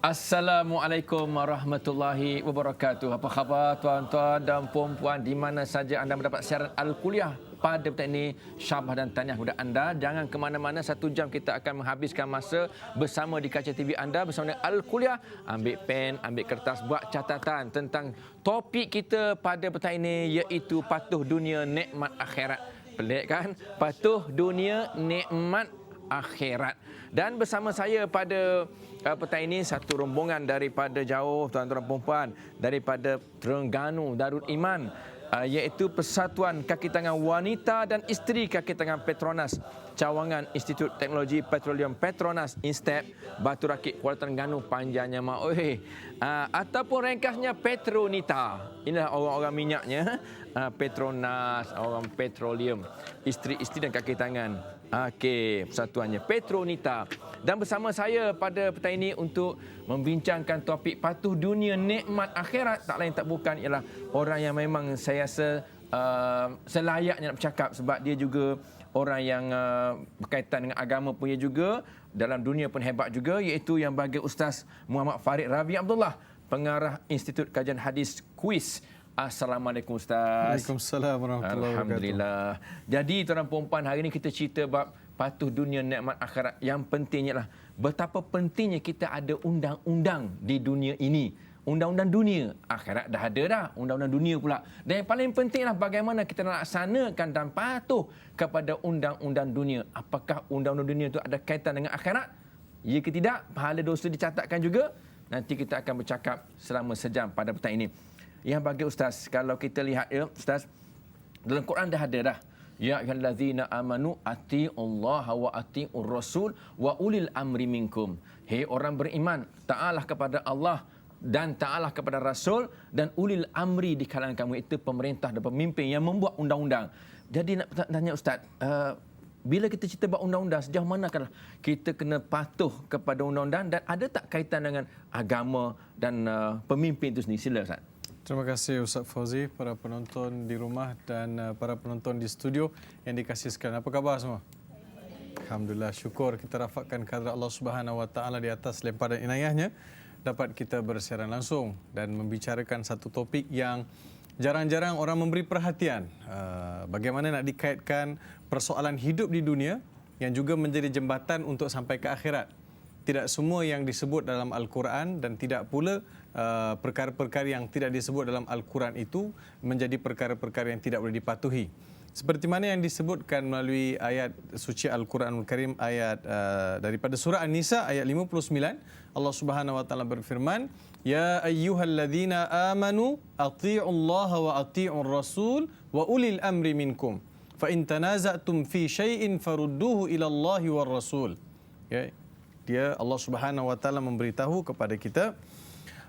Assalamualaikum warahmatullahi wabarakatuh. Apa khabar tuan-tuan dan puan-puan di mana saja anda mendapat siaran Al-Kuliah pada petang ini. Syabas dan tahniah kepada anda. Jangan ke mana-mana, 1 jam kita akan menghabiskan masa bersama di kaca TV anda bersama dengan Al-Kuliah. Ambil pen, ambil kertas, buat catatan tentang topik kita pada petang ini, iaitu patuh dunia nikmat akhirat. Pelik kan? Patuh dunia nikmat akhirat. Dan bersama saya pada petang ini satu rombongan daripada jauh, tuan-tuan dan puan-puan, daripada Terengganu Darul Iman, iaitu Persatuan Kaki Tangan Wanita dan Isteri Kaki Tangan Petronas, Cawangan Institut Teknologi Petroleum Petronas Instep, Batu Rakit, Kuala Terengganu, panjangnya ataupun ringkasnya Petronita. Inilah orang-orang minyaknya. Petronas, orang petroleum, isteri-isteri dan kaki tangan. Okey, persatuannya Petronita. Dan bersama saya pada petang ini untuk membincangkan topik patuh dunia nikmat akhirat, tak lain tak bukan ialah orang yang memang saya rasa selayaknya nak bercakap, sebab dia juga orang yang berkaitan dengan agama punya juga, dalam dunia pun hebat juga, iaitu yang bagi Ustaz Muhammad Farid Ravi Abdullah, pengarah Institut Kajian Hadis Kuis. Assalamualaikum Ustaz. Waalaikumsalam warahmatullahi wabarakatuh. Alhamdulillah. Jadi tuan-tuan puan-puan, hari ini kita cerita bab patuh dunia nikmat akhirat. Yang pentingnya lah betapa pentingnya kita ada undang-undang di dunia ini. Undang-undang dunia, akhirat dah ada dah, undang-undang dunia pula. Dan yang paling pentinglah bagaimana kita nak laksanakan dan patuh kepada undang-undang dunia. Apakah undang-undang dunia itu ada kaitan dengan akhirat? Ya ke tidak? Pahala dosa dicatatkan juga? Nanti kita akan bercakap selama sejam pada petang ini. Yang bagi Ustaz, kalau kita lihat ya Ustaz, dalam Quran dah ada dah. Ya ayyuhallazina amanu atiullaha wa atiur rasul wa ulil amri minkum. Hei orang beriman, taatlah kepada Allah dan taatlah kepada Rasul dan ulil amri di kalangan kamu, itu pemerintah dan pemimpin yang membuat undang-undang. Jadi nak tanya Ustaz, bila kita cerita bab undang-undang, sejauh manakah kita kena patuh kepada undang-undang dan ada tak kaitan dengan agama dan pemimpin itu sendiri? Sila Ustaz. Terima kasih Ustaz Fauzi, para penonton di rumah dan para penonton di studio yang dikasihi sekalian. Apa khabar semua? Alhamdulillah, syukur kita rafakkan kadar Allah Subhanahu Wa Taala di atas limpahan inayahnya dapat kita bersiaran langsung dan membicarakan satu topik yang jarang-jarang orang memberi perhatian. Bagaimana nak dikaitkan persoalan hidup di dunia yang juga menjadi jembatan untuk sampai ke akhirat. Tidak semua yang disebut dalam Al-Quran dan tidak pula perkara-perkara yang tidak disebut dalam Al-Quran itu menjadi perkara-perkara yang tidak boleh dipatuhi. Seperti mana yang disebutkan melalui ayat suci Al-Quranul Karim, ayat daripada surah An-Nisa ayat 59, Allah Subhanahu Wa Taala berfirman, Ya ayyuhalladzina amanu ati'ullaha wa ati'ur rasul wa ulil amri minkum. Fa in tanaza'tum fi syai'in farudduhu ila Allahi war rasul. Ya. Dia Allah Subhanahu Wa Taala memberitahu kepada kita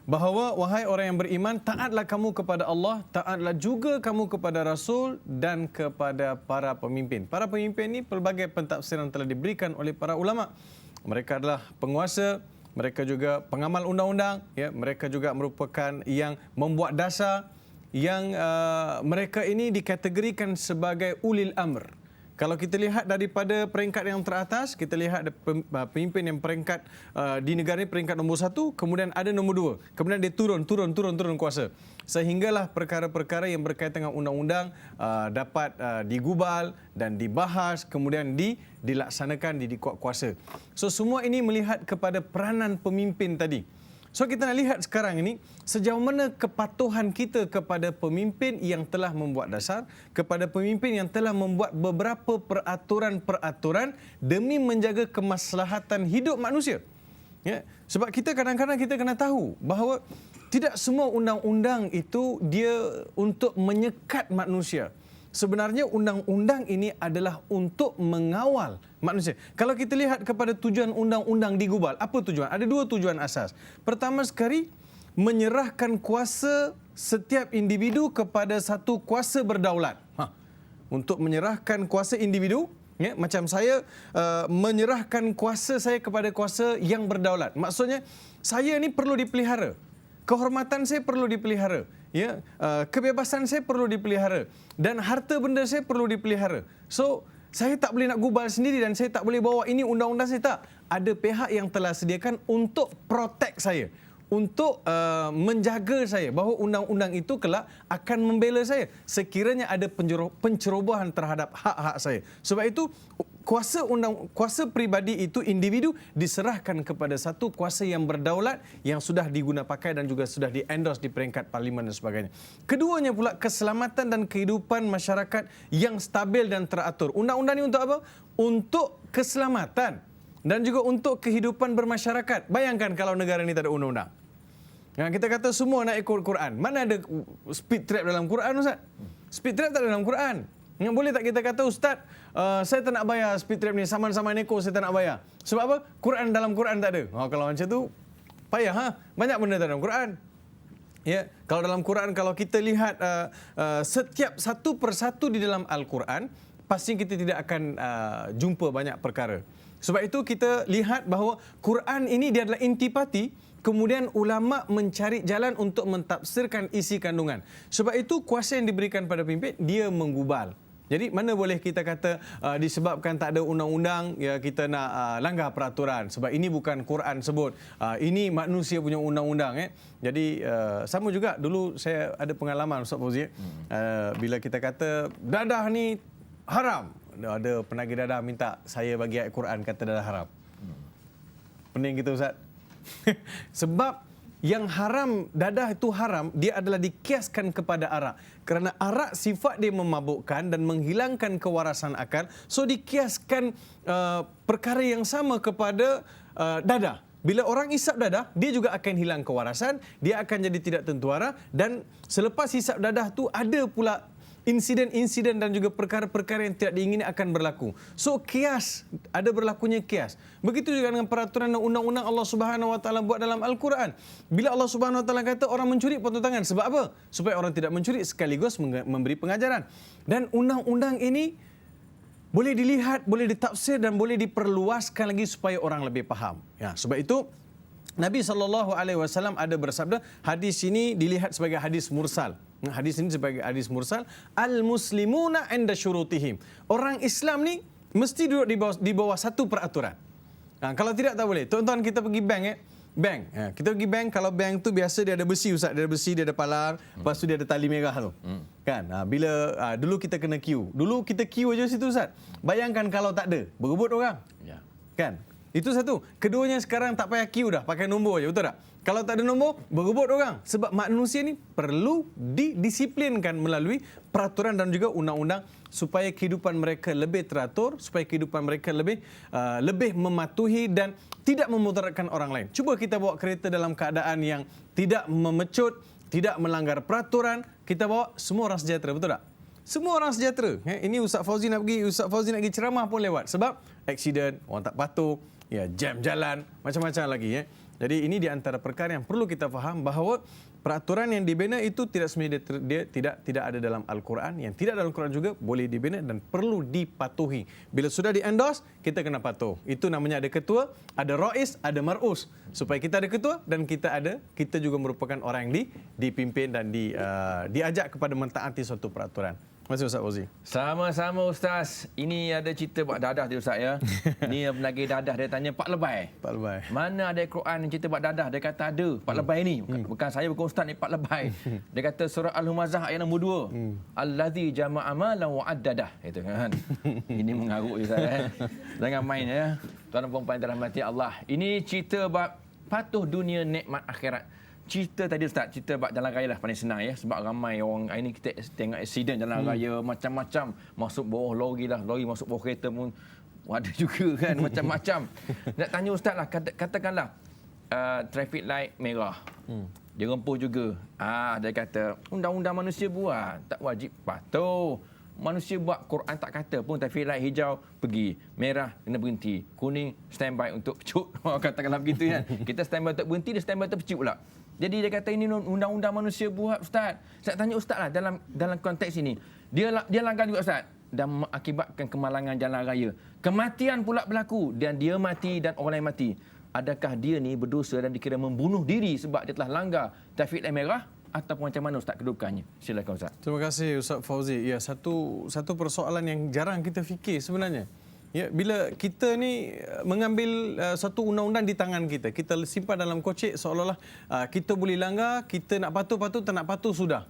bahawa wahai orang yang beriman, taatlah kamu kepada Allah, taatlah juga kamu kepada Rasul dan kepada para pemimpin. Para pemimpin ini pelbagai pentafsiran telah diberikan oleh para ulama. Mereka adalah penguasa, mereka juga pengamal undang-undang, ya, mereka juga merupakan yang membuat dasar, yang mereka ini dikategorikan sebagai ulil amr. Kalau kita lihat daripada peringkat yang teratas, kita lihat pemimpin yang peringkat di negara ini peringkat nombor 1, kemudian ada nombor 2, kemudian dia turun kuasa. Sehinggalah perkara-perkara yang berkaitan dengan undang-undang dapat digubal dan dibahas, kemudian dilaksanakan, dikuat kuasa. So semua ini melihat kepada peranan pemimpin tadi. So kita nak lihat sekarang ini sejauh mana kepatuhan kita kepada pemimpin yang telah membuat dasar, kepada pemimpin yang telah membuat beberapa peraturan-peraturan demi menjaga kemaslahatan hidup manusia. Ya, sebab kita kadang-kadang kita kena tahu bahawa tidak semua undang-undang itu dia untuk menyekat manusia. Sebenarnya undang-undang ini adalah untuk mengawal manusia. Kalau kita lihat kepada tujuan undang-undang digubal, apa tujuan? Ada 2 tujuan asas. Pertama sekali, menyerahkan kuasa setiap individu kepada satu kuasa berdaulat. Untuk menyerahkan kuasa individu, ya, macam saya menyerahkan kuasa saya kepada kuasa yang berdaulat. Maksudnya, saya ni perlu dipelihara. Kehormatan saya perlu dipelihara, ya, kebebasan saya perlu dipelihara dan harta benda saya perlu dipelihara. So, saya tak boleh nak gubal sendiri dan saya tak boleh bawa ini undang-undang saya, tak. ada pihak yang telah sediakan untuk protect saya, untuk menjaga saya bahawa undang-undang itu kelak akan membela saya sekiranya ada pencerobohan terhadap hak-hak saya. Sebab itu kuasa peribadi itu individu diserahkan kepada satu kuasa yang berdaulat yang sudah diguna pakai dan juga sudah di-endorse di peringkat parlimen dan sebagainya. Keduanya pula keselamatan dan kehidupan masyarakat yang stabil dan teratur. Undang-undang ini untuk apa? Untuk keselamatan dan juga untuk kehidupan bermasyarakat. Bayangkan kalau negara ini tak ada undang-undang. Kita kata semua nak ikut Quran. Mana ada speed trap dalam Quran, Ustaz? Speed trap tak ada dalam Quran. Boleh tak kita kata, Ustaz, saya tak nak bayar speed trap ni, saman-saman neko saya tak nak bayar. Sebab apa? Quran dalam Quran tak ada. Kalau macam tu, payah. Banyak benda tak dalam Quran. Ya, kalau dalam Quran, kalau kita lihat setiap satu persatu di dalam Al-Quran, pasti kita tidak akan jumpa banyak perkara. Sebab itu kita lihat bahawa Quran ini dia adalah intipati, kemudian ulama mencari jalan untuk mentafsirkan isi kandungan. Sebab itu kuasa yang diberikan pada pemimpin, dia menggubal. Jadi mana boleh kita kata disebabkan tak ada undang-undang, ya kita nak langgar peraturan. Sebab ini bukan Quran sebut, ini manusia punya undang-undang. Jadi sama juga dulu saya ada pengalaman, Ustaz Fauzi, bila kita kata dadah ni haram. Ada penagih dadah minta saya bagi ayat Quran kata dadah haram. Pening gitu, Ustaz. Sebab yang haram, dadah itu haram, dia adalah dikiaskan kepada arak. Kerana arak sifat dia memabukkan dan menghilangkan kewarasan akal. So dikiaskan perkara yang sama kepada dadah. Bila orang isap dadah, dia juga akan hilang kewarasan, dia akan jadi tidak tentuara, dan selepas isap dadah tu ada pula insiden-insiden dan juga perkara-perkara yang tidak diingini akan berlaku. So kias, ada berlakunya kias. Begitu juga dengan peraturan dan undang-undang Allah Subhanahu Wa Taala buat dalam Al-Quran. Bila Allah Subhanahu Wa Taala kata orang mencuri potong tangan, sebab apa? Supaya orang tidak mencuri sekaligus memberi pengajaran. Dan undang-undang ini boleh dilihat, boleh ditafsir dan boleh diperluaskan lagi supaya orang lebih faham. Ya, sebab itu Nabi SAW ada bersabda, hadis ini dilihat sebagai hadis mursal. Hadis ini sebagai hadis mursal. Al-muslimuna inda syurutihim. Orang Islam ni mesti duduk di bawah satu peraturan. Kalau tidak, tak boleh. Tuan-tuan, kita pergi bank. Bank. Kita pergi bank, kalau bank tu biasa dia ada besi, Ustaz. Dia ada besi, dia ada palang. Lepas tu dia ada tali merah tu. Kan? Bila dulu kita kena queue. Dulu kita queue aja situ, Ustaz. Bayangkan kalau tak ada. Berebut orang. Ya. Kan? Itu satu. Keduanya sekarang tak payah queue dah. Pakai nombor je. Betul tak? Kalau tak ada nombor, berebut orang. Sebab manusia ni perlu didisiplinkan melalui peraturan dan juga undang-undang supaya kehidupan mereka lebih teratur, supaya kehidupan mereka lebih mematuhi dan tidak memudaratkan orang lain. Cuba kita bawa kereta dalam keadaan yang tidak memecut, tidak melanggar peraturan. Kita bawa, semua orang sejahtera. Betul tak? Semua orang sejahtera. Ini Ustaz Fauzi nak pergi ceramah pun lewat. Sebab aksiden, orang tak patuh, ya, jam jalan, macam-macam lagi. Jadi ini di antara perkara yang perlu kita faham bahawa peraturan yang dibina itu tidak semestinya dia tidak ada dalam Al-Quran. Yang tidak dalam Al-Quran juga boleh dibina dan perlu dipatuhi. Bila sudah di-endorse, kita kena patuh. Itu namanya ada ketua, ada rais, ada mar'us. Supaya kita ada ketua dan kita juga merupakan orang yang dipimpin dan diajak kepada mentaati suatu peraturan. Terima kasih, Ustaz Fauzi. Sama-sama, Ustaz. Ini ada cerita buat dadah dia, Ustaz, ya. Ni penagih dadah, dia tanya Pak Lebay. Pak Lebay. Mana ada Quran yang cerita buat dadah? Dia kata ada. Pak Lebay ni. Bukan saya, bukan Ustaz ni, Pak Lebay. Dia kata surah Al-Humazah ayat nombor 2. Allazi jama'a malan wa addadah. Itu kan. Ini mengarut je, Ustaz. Jangan main, ya. Tuan dan puan-puan dirahmati Allah. Ini cerita bab patuh dunia, nikmat akhirat. Cerita tadi, Ustaz, cerita bab jalan raya lah paling senang, ya. Sebab ramai orang hari ni kita tengok aksiden jalan raya macam-macam. Masuk bawah lori lah, lori masuk bawah kereta pun ada juga kan, macam-macam. Nak tanya Ustaz lah, katakanlah traffic light merah. Dia rempuh juga. Dia kata undang-undang manusia buat, tak wajib patuh. Manusia buat, Quran tak kata pun traffic light hijau pergi, merah kena berhenti, kuning standby untuk pecut. Katakanlah begitu kan. Kita standby untuk berhenti, dia standby untuk pecut pula. Jadi dia kata ini undang-undang manusia buat, Ustaz. Saya tanya Ustaz lah, dalam konteks ini, dia langgar juga, Ustaz, dan mengakibatkan kemalangan jalan raya. Kematian pula berlaku dan dia mati dan orang lain mati. Adakah dia ni berdosa dan dikira membunuh diri sebab dia telah langgar trafik light merah? Ataupun macam mana, Ustaz, kedudukannya? Silakan, Ustaz. Terima kasih, Ustaz Fauzi. Ya, satu persoalan yang jarang kita fikir sebenarnya. Ya, bila kita ni mengambil satu undang-undang di tangan kita, kita simpan dalam kocek seolah-olah kita boleh langgar, kita nak patuh, tak nak patuh sudah.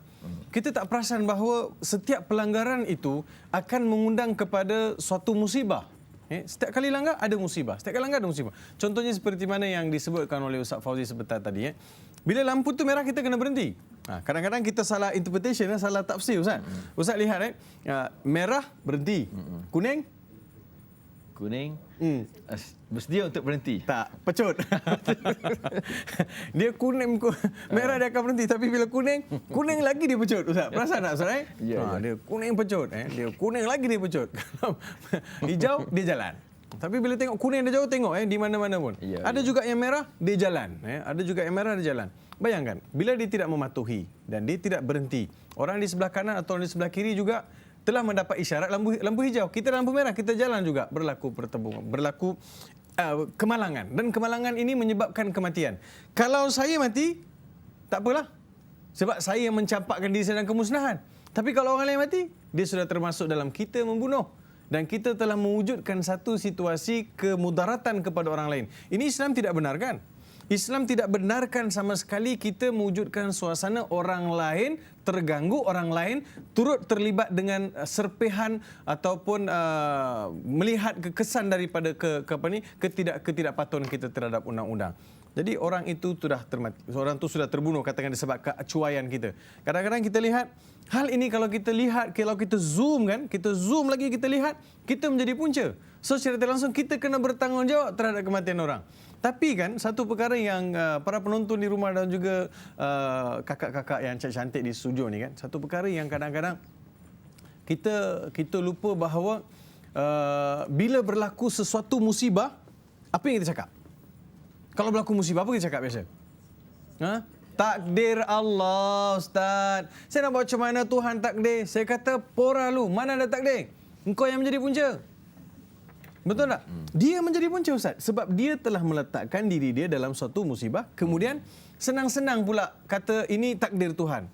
Kita tak perasan bahawa setiap pelanggaran itu akan mengundang kepada suatu musibah. Setiap kali langgar ada musibah. Setiap kali langgar ada musibah. Contohnya seperti mana yang disebutkan oleh Ustaz Fauzi sebentar tadi. Bila lampu tu merah kita kena berhenti. Kadang-kadang kita salah interpretation, salah tafsir Ustaz. Ustaz lihat merah berhenti. Kuning bersedia untuk berhenti. Tak, pecut. Dia kuning, merah dia akan berhenti. Tapi bila kuning lagi dia pecut. Ustaz, perasan tak Ustaz? Ya. Dia kuning pecut. Dia kuning lagi dia pecut. Hijau, dia jalan. Tapi bila tengok kuning dia jauh, tengok di mana-mana pun. Ya, ada juga yang merah, dia jalan. Ada juga yang merah, dia jalan. Bayangkan, bila dia tidak mematuhi dan dia tidak berhenti, orang di sebelah kanan atau di sebelah kiri juga telah mendapat isyarat lampu hijau. Kita lampu merah, kita jalan juga. Berlaku pertembungan, berlaku kemalangan. Dan kemalangan ini menyebabkan kematian. Kalau saya mati, tak apalah. Sebab saya yang mencampakkan diri saya dalam kemusnahan. Tapi kalau orang lain mati, dia sudah termasuk dalam kita membunuh. Dan kita telah mewujudkan satu situasi kemudaratan kepada orang lain. Ini Islam tidak benarkan. Islam tidak benarkan sama sekali kita mewujudkan suasana orang lain terganggu, orang lain turut terlibat dengan serpihan ataupun melihat kekesan daripada ketidakpatuhan kita terhadap undang-undang. Jadi orang itu sudah termati, orang itu sudah terbunuh katakan disebabkan keacuaian kita. Kadang-kadang kita lihat hal ini kalau kita lihat, kalau kita zoom lagi kita lihat, kita menjadi punca. So secara tidak langsung kita kena bertanggungjawab terhadap kematian orang. Tapi kan satu perkara yang para penonton di rumah dan juga kakak-kakak yang cantik di studio ni kan, satu perkara yang kadang-kadang kita lupa bahawa bila berlaku sesuatu musibah, apa yang kita cakap? Kalau berlaku musibah, apa kita cakap biasa? Takdir Allah, Ustaz. Saya nak buat macam mana Tuhan takdir? Saya kata, porah lu, mana ada takdir? Engkau yang menjadi punca. Betul tak? Dia menjadi punca Ustaz. Sebab dia telah meletakkan diri dia dalam suatu musibah. Kemudian senang-senang pula kata ini takdir Tuhan.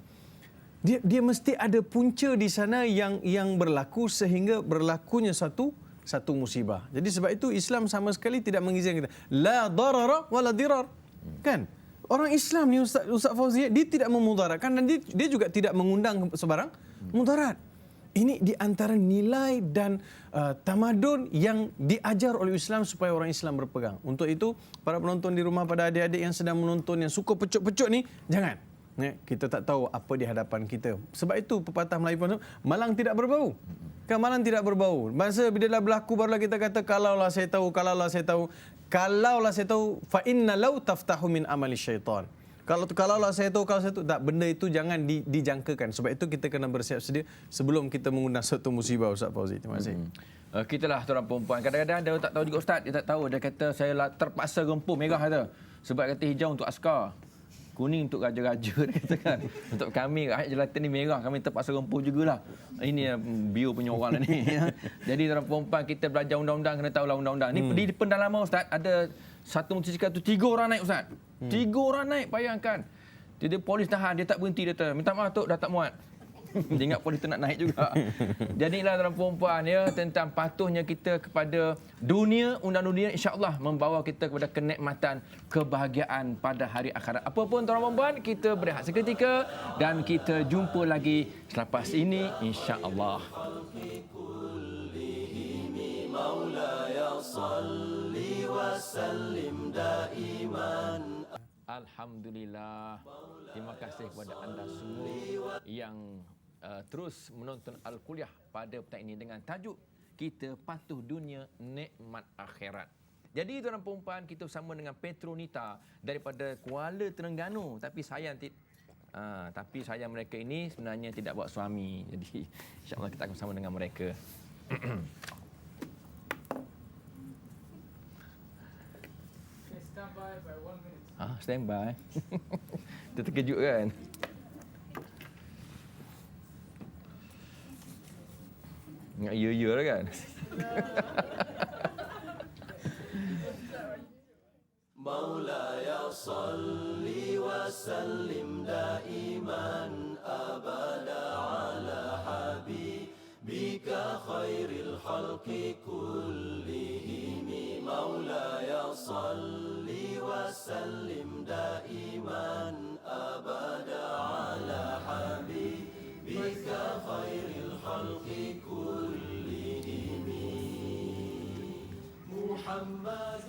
Dia mesti ada punca di sana yang berlaku sehingga berlakunya satu musibah. Jadi sebab itu Islam sama sekali tidak mengizinkan kita. La darara wa la dirar. Kan? Orang Islam ni Ustaz Fauzi, dia tidak memudaratkan dan dia juga tidak mengundang sebarang mudarat. Ini di antara nilai dan tamadun yang diajar oleh Islam supaya orang Islam berpegang. Untuk itu, para penonton di rumah, pada adik-adik yang sedang menonton, yang suka pecut-pecut ni, jangan. Kita tak tahu apa di hadapan kita. Sebab itu pepatah Melayu pun, malang tidak berbau. Kan malang tidak berbau. Masa bila dah berlaku barulah kita kata, kalaulah saya tahu, kalaulah saya tahu, fa inna law taftahu min amali syaitan. Kalaulah saya tahu, tak, benda itu jangan dijangkakan. Sebab itu kita kena bersiap sedia sebelum kita mengundang satu musibah, Ustaz Fauzi. Terima kasih. Kita lah orang perempuan. Kadang-kadang dia tak tahu juga Ustaz. Dia tak tahu. Dia kata saya terpaksa rempuh merah kata. Sebab kata hijau untuk askar. Kuning untuk raja-raja, dia kata kan. Untuk kami, rakyat jelata ni merah. Kami terpaksa rempuh jugalah. Ini bio punya orang ni. Jadi orang perempuan kita belajar undang-undang, kena tahulah undang-undang. Ni di pendalaman Ustaz, ada satu motosikal tu 3 orang naik Ustaz. 3 orang naik, bayangkan. Dia polis tahan, dia tak berhenti, dia kata, minta maaf Tok, dah tak muat. Dia ingat polis tu nak naik juga. Jadi inilah dalam perempuan ya, tentang patuhnya kita kepada dunia, undang dunia, insya-Allah membawa kita kepada kenikmatan, kebahagiaan pada hari akhirat. Apapun tuan perempuan, kita berehat seketika dan kita jumpa lagi selepas ini insya-Allah. Alhamdulillah. Terima kasih kepada anda semua yang terus menonton Al-Kuliah pada petang ini dengan tajuk Kita Patuh Dunia, Nikmat Akhirat. Jadi tuan-tuan perempuan, kita bersama dengan Petronita daripada Kuala Terengganu. Tapi sayang mereka ini sebenarnya tidak buat suami. Jadi insya-Allah kita akan bersama dengan mereka. Stand by. Kita terkejut kan? Ingat ya lah kan? Maulaya salli wa sallim daiman abada ala habibika خير الخلق كلهم مولاي صل وسلم دائما أبدا على حبيبك خير الخلق كلهم محمد.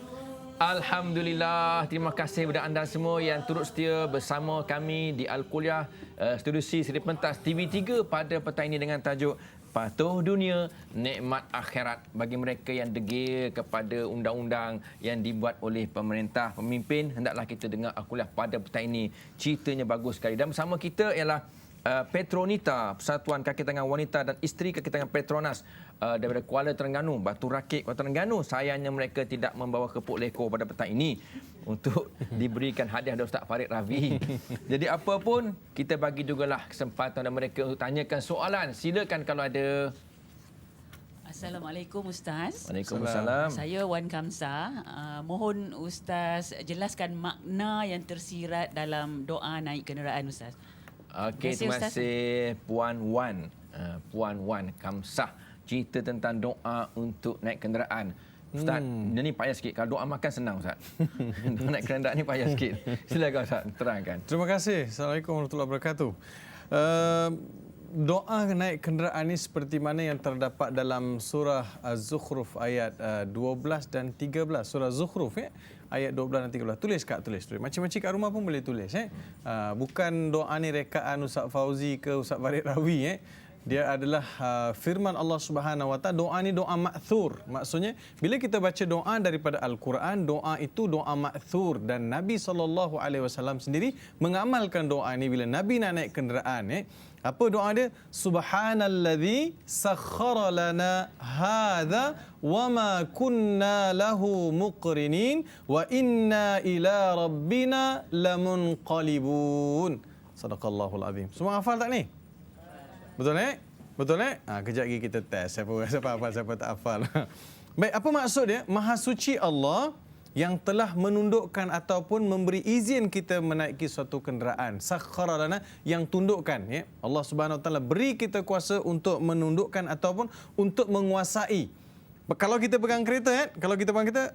Alhamdulillah, terima kasih kepada anda semua yang turut setia bersama kami di Al-Kuliah Studio C Seri Pentas TV3 pada petang ini dengan tajuk Patuh Dunia, Nikmat Akhirat, bagi mereka yang degil kepada undang-undang yang dibuat oleh pemerintah, pemimpin. Hendaklah kita dengar Al-Kuliah pada petang ini. Ceritanya bagus sekali. Dan bersama kita ialah Petronita, Persatuan Kaki Tangan Wanita dan Isteri Kaki Tangan Petronas daripada Kuala Terengganu, Batu Rakit, Kuala Terengganu. Sayangnya mereka tidak membawa kepuk lekor pada petang ini untuk diberikan hadiah dari Ustaz Farid Ravi. Jadi apa pun, kita bagi jugalah kesempatan kepada mereka untuk tanyakan soalan. Silakan kalau ada. Assalamualaikum Ustaz. Waalaikumsalam. Saya Wan Kamsa. Mohon Ustaz jelaskan makna yang tersirat dalam doa naik kenderaan Ustaz. Okey, terima kasih Puan Wan. Puan Wan Kamsah. Cerita tentang doa untuk naik kenderaan. Ustaz, dia ni payah sikit. Kalau doa makan senang Ustaz. Doa naik kenderaan ni payah sikit. Silakan Ustaz, terangkan. Terima kasih. Assalamualaikum warahmatullahi wabarakatuh. Doa naik kenderaan ini seperti mana yang terdapat dalam surah Az-Zukhruf ayat 12 dan 13. Surah Az-Zukhruf ayat 12 dan 13. Tulis Kak, tulis. Macam-macam kat rumah pun boleh tulis. Bukan doa ni rekaan Ustaz Fauzi ke Ustaz Farid Ravi. Dia adalah firman Allah Subhanahu Wa Taala. Doa ni doa ma'thur. Maksudnya bila kita baca doa daripada Al-Quran, doa itu doa ma'thur, dan Nabi SAW sendiri mengamalkan doa ni bila Nabi nak naik kenderaan. Apa doa dia? Subhanalladzi sakhkhara lana hadza wa ma kunna lahu muqrinin wa inna ila rabbina lamunqalibun. Sadaqallahul azim. Semua hafal tak ni? Betul Betul kejap lagi kita test siapa hafal, siapa tak hafal. Baik, apa maksud dia? Maha suci Allah yang telah menundukkan ataupun memberi izin kita menaiki suatu kenderaan. Sakhkhara lana, yang tundukkan. Allah Subhanahu Wa Taala beri kita kuasa untuk menundukkan ataupun untuk menguasai. Kalau kita pegang kereta,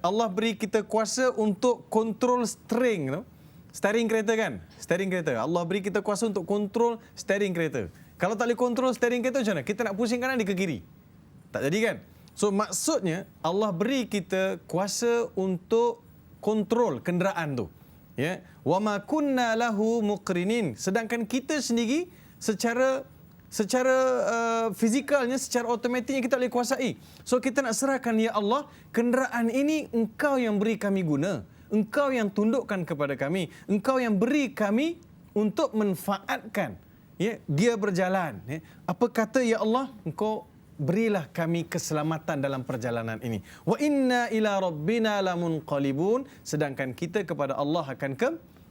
Allah beri kita kuasa untuk kontrol steering. Steering kereta kan? Steering kereta. Allah beri kita kuasa untuk kontrol steering kereta. Kalau tak boleh kontrol steering kereta macam mana? Kita nak pusing kanan, dia ke kiri. Tak jadi kan? So maksudnya Allah beri kita kuasa untuk kontrol kenderaan tu. Ya. Wa ma kunna lahu muqrinin. Sedangkan kita sendiri secara fizikalnya, secara automatiknya kita boleh kuasai. So kita nak serahkan, ya Allah, kenderaan ini Engkau yang beri kami guna. Engkau yang tundukkan kepada kami. Engkau yang beri kami untuk manfaatkan. Ya, dia berjalan. Ya. Apa kata, ya Allah, Engkau berilah kami keselamatan dalam perjalanan ini. Wa inna ila rabbina lamunqalibun. Sedangkan kita kepada Allah akan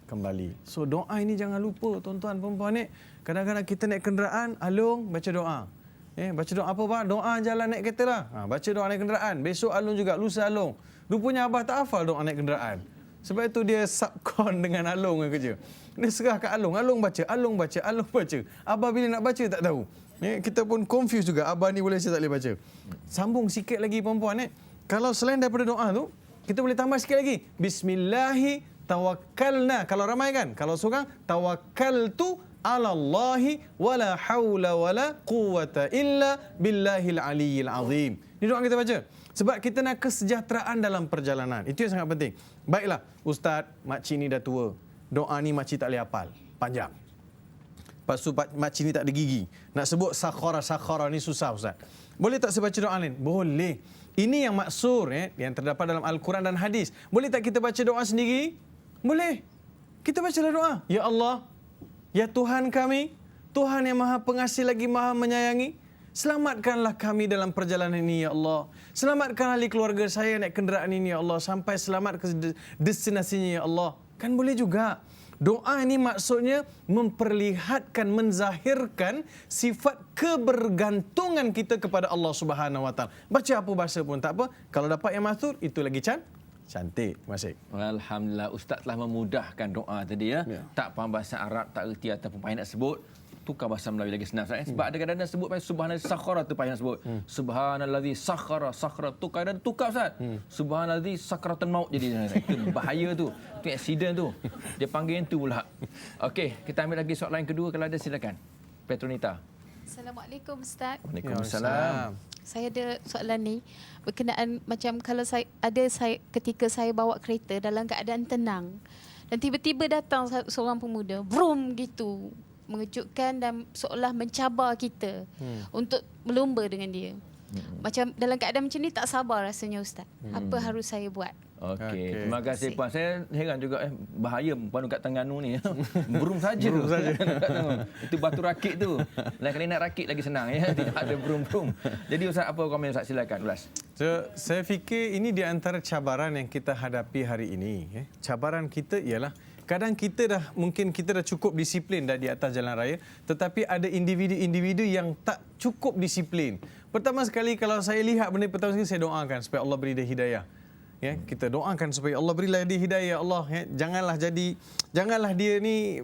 kembali. So doa ini jangan lupa tuan-tuan perempuan. Kadang-kadang kita naik kenderaan, alung baca doa. Baca doa apa Pak? Doa jalan naik kereta lah. Baca doa naik kenderaan. Besok alung juga, lusa alung. Rupanya abah tak hafal doa naik kenderaan. Sebab itu dia subkon dengan alung yang kerja. Dia serah kat alung. Alung baca, alung baca, alung baca. Abah bila nak baca tak tahu. Kita pun confuse juga. Abah ni boleh, saya tak boleh baca. Sambung sikit lagi perempuan. Kalau selain daripada doa tu, kita boleh tambah sikit lagi. Bismillahi tawakkalna. Kalau ramai kan? Kalau seorang, tawakkaltu ala Allahi wala hawla wala quwata illa billahil aliyyil azim. Ini doa kita baca. Sebab kita nak kesejahteraan dalam perjalanan. Itu yang sangat penting. Baiklah, Ustaz, makcik ni dah tua. Doa ni makcik tak boleh hafal. Panjang. Lepas tu makcik ni tak ada gigi. Nak sebut sakhara ni susah Ustaz. Boleh tak saya baca doa lain? Boleh. Ini yang maksur yang terdapat dalam Al-Quran dan hadis. Boleh tak kita baca doa sendiri? Boleh. Kita bacalah doa. Ya Allah, ya Tuhan kami, Tuhan yang Maha Pengasih lagi Maha Menyayangi, selamatkanlah kami dalam perjalanan ini ya Allah. Selamatkan ahli keluarga saya naik kenderaan ini ya Allah sampai selamat ke destinasinya ya Allah. Kan boleh juga. Doa ini maksudnya memperlihatkan, menzahirkan sifat kebergantungan kita kepada Allah Subhanahu Wa Taala. Baca apa bahasa pun tak apa. Kalau dapat yang maksud, itu lagi cantik. Terima kasih. Alhamdulillah, Ustaz telah memudahkan doa tadi ya. Tak faham bahasa Arab, tak erti ataupun payah nak sebut. tukar bahasa Melayu lagi senang Ustaz. Sebab ada kadang-kadang sebut pasal subhanallah sakhara tu payah nak sebut. Subhanallazi sakhara tu kadang tukar Ustaz. Subhanallazi sakratul maut jadi itu bahaya tu. Itu accident tu. Dia panggil yang tu pula. Okey, kita ambil lagi soalan yang kedua kalau ada silakan. Petronita. Assalamualaikum Ustaz. Waalaikumsalam. Saya ada soalan ni berkenaan macam kalau saya ketika saya bawa kereta dalam keadaan tenang dan tiba-tiba datang seorang pemuda vroom gitu, mengejutkan dan seolah mencabar kita untuk melumba dengan dia. Macam dalam keadaan macam ni tak sabar rasanya Ustaz. Apa harus saya buat? Okey, terima kasih puan. Saya heran juga bahaya puan kat Terengganu ni. Brum saja. Itu batu rakit tu. Lain kali nak rakit lagi senang ya. Tidak ada brum-brum. Jadi Ustaz, apa komen Ustaz, silakan Ulas. Saya fikir ini di antara cabaran yang kita hadapi hari ini. Cabaran kita ialah kadang mungkin kita dah cukup disiplin dah di atas jalan raya, tetapi ada individu-individu yang tak cukup disiplin. Pertama sekali kalau saya lihat benda pertama sekali, saya doakan supaya Allah beri dia hidayah. Ya, kita doakan supaya Allah berilah dia hidayah, Allah ya, janganlah dia ni,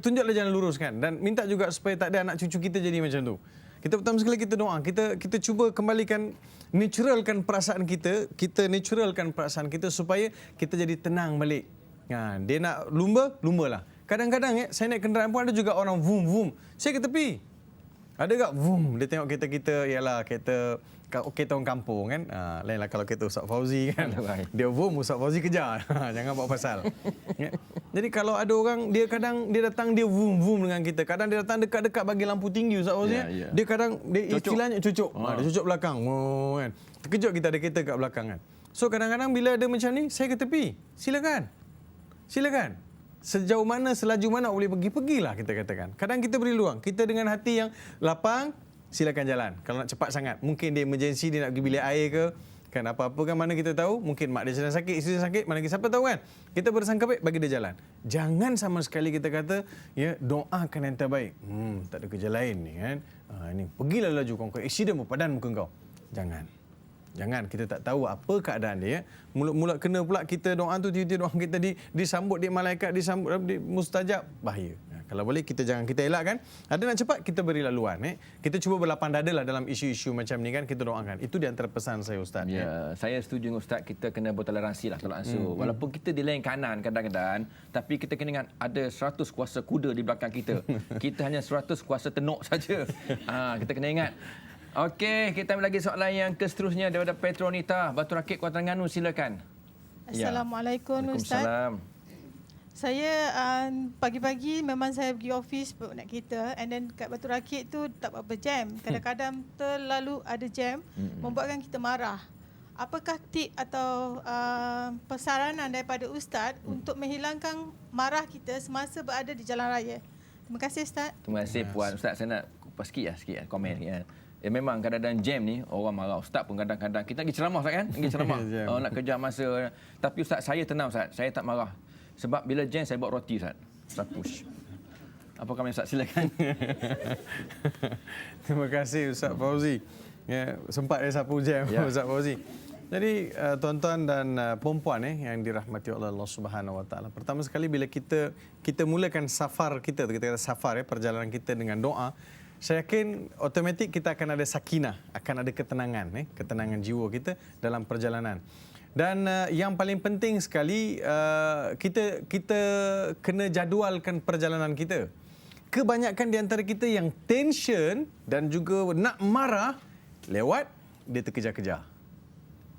tunjuklah jalan lurus kan, dan minta juga supaya tak ada anak cucu kita jadi macam tu. Kita pertama sekali kita doa, kita cuba kembalikan, naturalkan perasaan kita naturalkan perasaan kita supaya kita jadi tenang balik. Ha, dia nak lumbalah. Kadang-kadang saya naik kenderaan pun ada juga orang vum. Saya ke tepi. Ada tak vum, dia tengok kereta kita ialah kereta orang kampung kan. Lainlah kalau kereta Ustaz Fauzi kan. Dia vum, Ustaz Fauzi kejar. Jangan buat pasal. Ya. Jadi kalau ada orang dia datang dia vum dengan kita. Kadang dia datang dekat-dekat bagi lampu tinggi Ustaz Fauzi. Yeah. Dia kadang dia istilahnya cucuk. Dia cucuk belakang. Kan. Terkejut kita ada kereta kat belakang kan. So kadang-kadang bila ada macam ni, saya ke tepi. Silakan. Sejauh mana, selaju mana boleh pergilah kita katakan. Kadang kita beri ruang. Kita dengan hati yang lapang, silakan jalan. Kalau nak cepat sangat, mungkin dia emergency, dia nak pergi bilik air ke, kan apa-apa kan, mana kita tahu, mungkin mak dia sedang sakit, isteri sakit, mana kita siapa tahu kan. Kita bersangka baik, bagi dia jalan. Jangan sama sekali kita kata, ya, doakan yang terbaik. Tak ada kerja lain ni kan. Ini pergilah laju kau accident berpadan muka kau. Jangan, kita tak tahu apa keadaan dia. Mula-mula kena pula kita doa tu, tiba-tiba doa kita disambut di malaikat, disambut di mustajab, bahaya. Kalau boleh kita elakkan. Ada nak cepat, kita beri laluan. Kita cuba berlapang dada lah dalam isu-isu macam ni kan, kita doakan. Itu di antara pesan saya Ustaz. Ya, saya setuju dengan Ustaz, kita kena bertoleransi lah tolak ansur. Walaupun kita di lain kanan kadang-kadang, tapi kita kena ingat ada 100 kuasa kuda di belakang kita. Kita hanya 100 kuasa tenuk saja. Kita kena ingat. Okey, kita ambil lagi soalan yang seterusnya daripada Petronita, Batu Rakit, Kuala Terengganu, silakan. Assalamualaikum Ustaz. Waalaikumsalam. Saya pagi-pagi memang saya pergi office nak kereta, and then kat Batu Rakit tu tak apa jam. Kadang-kadang terlalu ada jam membuatkan kita marah. Apakah tip atau persaranan daripada Ustaz untuk menghilangkan marah kita semasa berada di jalan raya? Terima kasih Ustaz. Terima kasih Puan. Ustaz, saya nak kupas sikit komen ya. Memang kadang-kadang jam ni orang marah. Ustaz pun kadang-kadang kita pergi ceramah Ustaz kan? Pergi ceramah. Nak kejar masa. Tapi Ustaz, saya tenang Ustaz. Saya tak marah. Sebab bila jam saya buat roti Ustaz. Ustaz push. Apa komen Ustaz? Silakan. Terima kasih Ustaz Fauzi. Ya, sempat dia sapu jam Ustaz Fauzi. Jadi tuan-tuan dan puan-puan yang dirahmati oleh Allah Subhanahu Wa Taala. Pertama sekali bila kita mulakan safar kita kata safar perjalanan kita dengan doa, saya yakin automatik kita akan ada sakinah, akan ada ketenangan, ketenangan jiwa kita dalam perjalanan. Dan yang paling penting sekali, kita kena jadualkan perjalanan kita. Kebanyakan di antara kita yang tension dan juga nak marah, lewat, dia terkejar-kejar.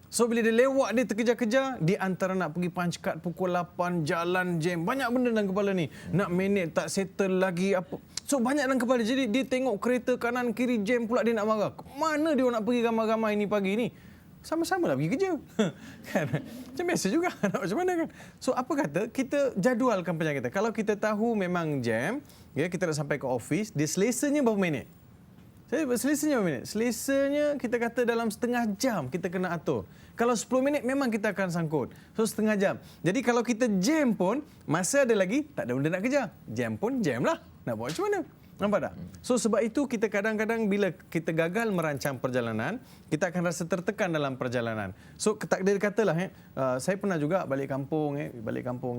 So bila dia lewat, dia terkejar-kejar, di antara nak pergi Panchkat pukul 8, jalan jam, banyak benda dalam kepala ni. Nak manage, tak settle lagi apa. So banyak dalam kepala. Jadi dia tengok kereta kanan kiri jam pula dia nak marah. Mana dia nak pergi ramai-ramai ni pagi ni? Sama-sama lah pergi kerja. Kan? Macam biasa juga. Nak macam mana kan? So apa kata, kita jadualkan perjalanan kita. Kalau kita tahu memang jam, kita nak sampai ke office, dia selesanya berapa minit? Selesanya berapa minit? Selesanya kita kata dalam setengah jam kita kena atur. Kalau 10 minit memang kita akan sangkut. So setengah jam. Jadi kalau kita jam pun, masa ada lagi, tak ada benda nak kejar. Jam pun jam lah. Nak buat macam mana? Nampak tak? So sebab itu kita kadang-kadang bila kita gagal merancang perjalanan, kita akan rasa tertekan dalam perjalanan. So takdir katalah saya pernah juga balik kampung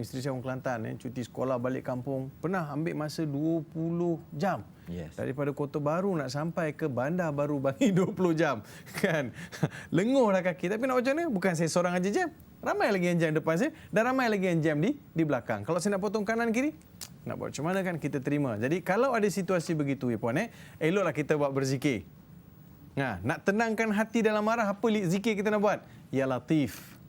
isteri saya orang Kelantan cuti sekolah balik kampung, pernah ambil masa 20 jam. Yes. Daripada Kota Baru nak sampai ke Bandar Baru Bangi 20 jam. Kan? Lenguhlah kaki. Tapi nak macam mana? Bukan saya seorang aja jam. Ramai lagi yang jam depan saya dan ramai lagi yang jam di belakang. Kalau saya nak potong kanan kiri, nak buat macam mana kan kita terima. Jadi kalau ada situasi begitu ya puan eloklah kita buat berzikir. Nak tenangkan hati dalam marah, apa zikir kita nak buat? Ya Latif.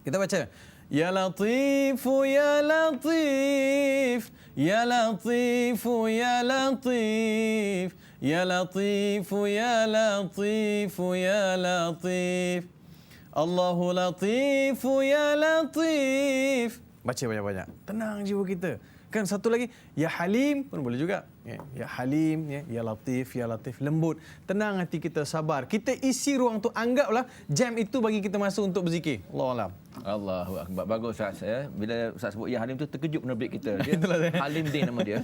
Kita baca. Ya Latifu ya Latif. Ya Latifu ya Latif. Ya Latifu ya Latifu ya Latif. Allahu Latifu ya Latif. Baca banyak-banyak. Tenang jiwa kita. Kan satu lagi, Ya Halim pun boleh juga. Ya Halim, Ya Latif, Ya Latif. Lembut. Tenang hati kita, sabar. Kita isi ruang tu, anggaplah jam itu bagi kita masuk untuk berzikir. Allahualam. Allahu Akbar. Bagus Ustaz. Bila Ustaz sebut Ya Halim tu terkejut penerbit kita. Dia Halim Din nama dia.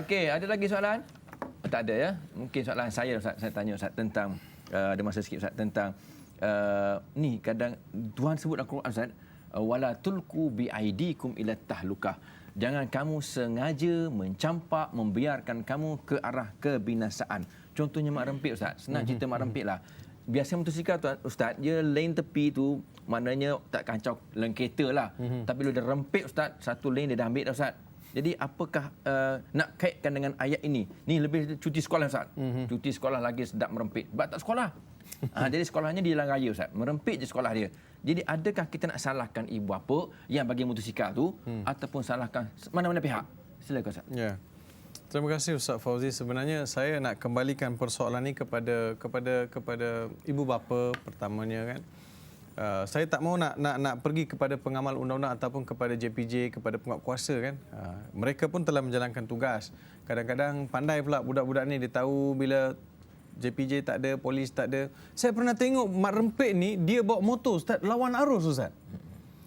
Okey, ada lagi soalan? Tak ada ya? Mungkin soalan saya Ustaz. Saya tanya Ustaz tentang, ada masa sikit Ustaz, tentang ni kadang Tuhan sebut dalam Quran Ustaz, wala tulku bi aidikum ila tahlukah. Jangan kamu sengaja mencampak, membiarkan kamu ke arah kebinasaan. Contohnya mak rempit Ustaz. Senang cerita mak rempit lah. Biasa motosikal tu Ustaz, dia lane tepi tu maknanya tak kacau lane kereta lah. Tapi bila dia rempit Ustaz, satu lane dia dah ambil dah Ustaz. Jadi apakah nak kaitkan dengan ayat ini? Ni lebih cuti sekolah Ustaz. Cuti sekolah lagi sedap merempit. Sebab tak sekolah. Jadi sekolahnya di jalan raya Ustaz. Merempit je sekolah dia. Jadi adakah kita nak salahkan ibu bapa yang bagi motosikal tu ataupun salahkan mana-mana pihak? Silakan Ustaz. Ya. Terima kasih Ustaz Fauzi. Sebenarnya saya nak kembalikan persoalan ini kepada ibu bapa pertamanya kan. Saya tak mau nak pergi kepada pengamal undang-undang ataupun kepada JPJ, kepada penguatkuasa kan. Mereka pun telah menjalankan tugas. Kadang-kadang pandai pula budak-budak ni, dia tahu bila JPJ tak ada, polis tak ada. Saya pernah tengok mak rempit ni, dia bawa motor Ustaz, lawan arus Ustaz.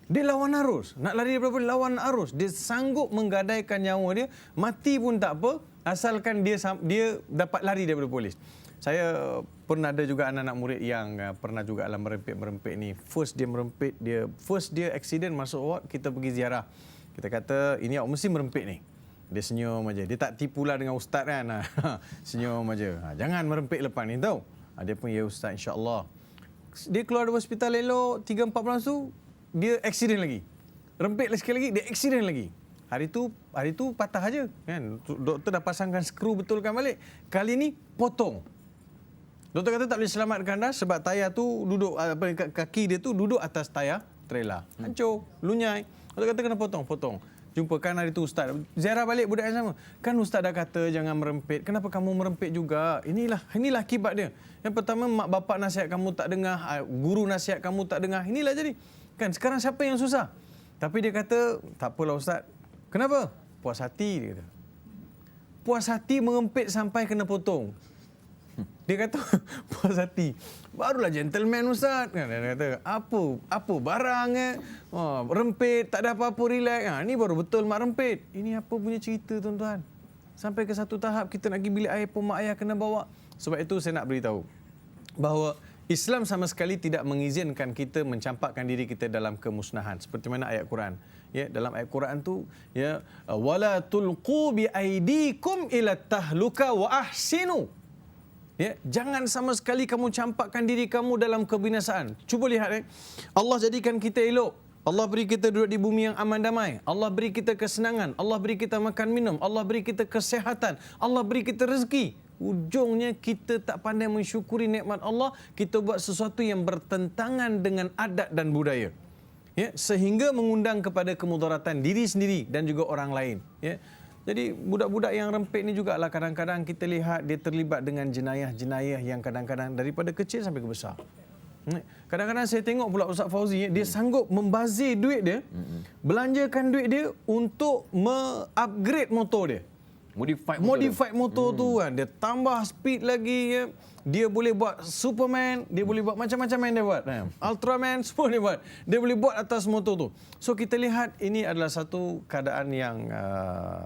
Dia lawan arus. Nak lari daripada polis, lawan arus. Dia sanggup menggadaikan nyawa dia, mati pun tak apa, asalkan dia dapat lari daripada polis. Saya pernah ada juga anak-anak murid yang pernah juga dalam merempit ni. First dia accident masuk ward, kita pergi ziarah. Kita kata, ini awak mesti merempit ni. Dia senyum aja. Dia tak tipulah dengan ustaz kan. Senyum aja. Jangan merempit lepas ni tau. Dia pun ya ustaz insya-Allah. Dia keluar dari hospital elok 3-4 bulan tu dia accident lagi. Rempit sekali lagi dia accident lagi. Hari tu patah aja kan. Doktor dah pasangkan skru betulkan balik. Kali ni potong. Doktor kata tak boleh selamatkan dah sebab tayar tu duduk kaki dia tu duduk atas tayar trailer. Hancur, lunyai. Doktor kata kena potong. Jumpakan hari tu ustaz. Ziarah balik budak yang sama. Kan ustaz dah kata jangan merempit. Kenapa kamu merempit juga? Inilah akibat dia. Yang pertama mak bapak nasihat kamu tak dengar, guru nasihat kamu tak dengar. Inilah jadi. Kan sekarang siapa yang susah? Tapi dia kata, tak apalah ustaz. Kenapa? Puas hati dia kata. Puas hati merempit sampai kena potong. Dia kata puas hati. Barulah gentleman ustaz. Dia kata apa barang rempit tak ada apa-apa, relax. Ni baru betul mak rempit. Ini apa punya cerita tuan-tuan? Sampai ke satu tahap kita nak pergi bilik air pun mak ayah kena bawa. Sebab itu saya nak beritahu bahawa Islam sama sekali tidak mengizinkan kita mencampakkan diri kita dalam kemusnahan seperti mana ayat Quran. Ya, dalam ayat Quran tu ya wala tulqu bi aidikum ila tahluka wa ahsinu. Ya, jangan sama sekali kamu campakkan diri kamu dalam kebinasaan. Cuba lihat Allah jadikan kita elok. Allah beri kita duduk di bumi yang aman damai. Allah beri kita kesenangan. Allah beri kita makan minum. Allah beri kita kesehatan. Allah beri kita rezeki. Ujungnya kita tak pandai mensyukuri nikmat Allah. Kita buat sesuatu yang bertentangan dengan adat dan budaya. Ya, sehingga mengundang kepada kemudaratan diri sendiri dan juga orang lain. Ya. Jadi budak-budak yang rempit ni jugalah kadang-kadang kita lihat dia terlibat dengan jenayah-jenayah yang kadang-kadang daripada kecil sampai ke besar. Kadang-kadang saya tengok pula Ustaz Fauzi, dia sanggup membazir duit dia, belanjakan duit dia untuk upgrade motor dia. Modified motor tu kan. Dia tambah speed lagi ya. Dia boleh buat Superman, dia boleh buat macam-macam yang dia buat. Ultraman semua dia buat. Dia boleh buat atas motor tu. So kita lihat ini adalah satu keadaan yang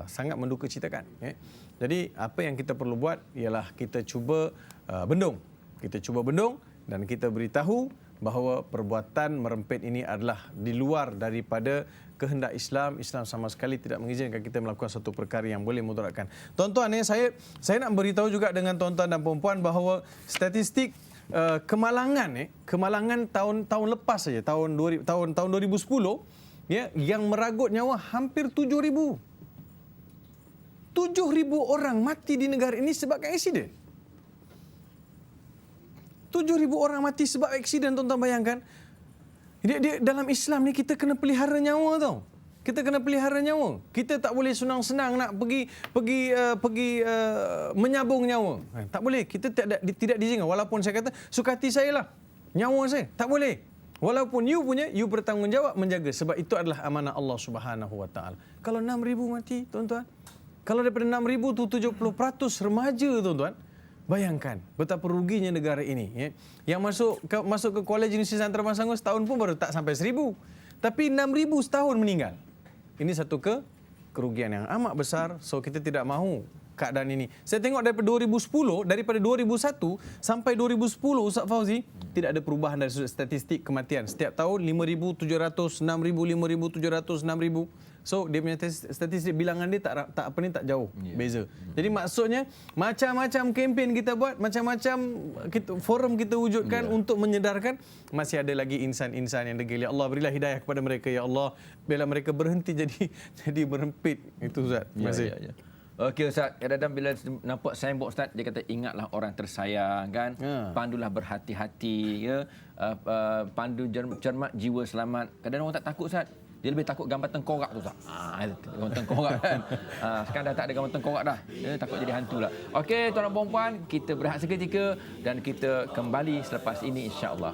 sangat menduka citakan. Jadi apa yang kita perlu buat ialah kita cuba bendung. Kita cuba bendung dan kita beritahu bahawa perbuatan merempit ini adalah di luar daripada kehendak Islam. Islam sama sekali tidak mengizinkan kita melakukan satu perkara yang boleh mudaratkan. Tuan-tuan, saya nak beritahu juga dengan tuan-tuan dan puan-puan bahawa statistik kemalangan tahun lepas saja, tahun 2010 ya, yang meragut nyawa hampir 7,000. 7,000 orang mati di negara ini sebabkan aksiden. 7,000 orang mati sebab aksiden, tuan-tuan bayangkan. Dia dalam Islam ni kita kena pelihara nyawa tau. Kita kena pelihara nyawa. Kita tak boleh senang-senang nak pergi menyabung nyawa. Tak boleh. Kita tidak diizinkan. Walaupun saya kata suka hati saya lah, nyawa saya tak boleh. Walaupun you bertanggungjawab menjaga, sebab itu adalah amanah Allah Subhanahu Wa Taala. Kalau 6,000 mati, tuan-tuan. Kalau daripada 6,000 tu 70% remaja, tuan-tuan. Bayangkan betapa ruginya negara ini. Ya. Yang masuk ke Kolej Universiti Antarabangsa Selangor setahun pun baru tak sampai 1,000. Tapi 6,000 setahun meninggal. Ini satu kerugian yang amat besar. So kita tidak mahu keadaan ini. Saya tengok daripada 2001 sampai 2010, Ustaz Fauzi, tidak ada perubahan dari sudut statistik kematian. Setiap tahun 5,700, 6,000, 5,700, 6,000. So dia punya statistik bilangan dia tak jauh beza. Jadi maksudnya macam-macam kempen kita buat, macam-macam forum kita wujudkan untuk menyedarkan, masih ada lagi insan-insan yang degil. Ya Allah, berilah hidayah kepada mereka ya Allah, bila mereka berhenti jadi berempit. Itu Ustaz. Terima kasih. Okey Ustaz, kadang-kadang bila nampak signboard Ustaz, dia kata ingatlah orang tersayang kan. Pandulah berhati-hati ya. Pandu cermat jiwa selamat. Kadang-kadang orang tak takut Ustaz. Dia lebih takut gambar tengkorak tu Ustaz. Gambar tengkorak kan. Sekarang dah tak ada gambar tengkorak dah. Dia takut jadi hantu lah. Okey tuan-tuan dan puan-puan, kita berehat seketika dan kita kembali selepas ini insya-Allah.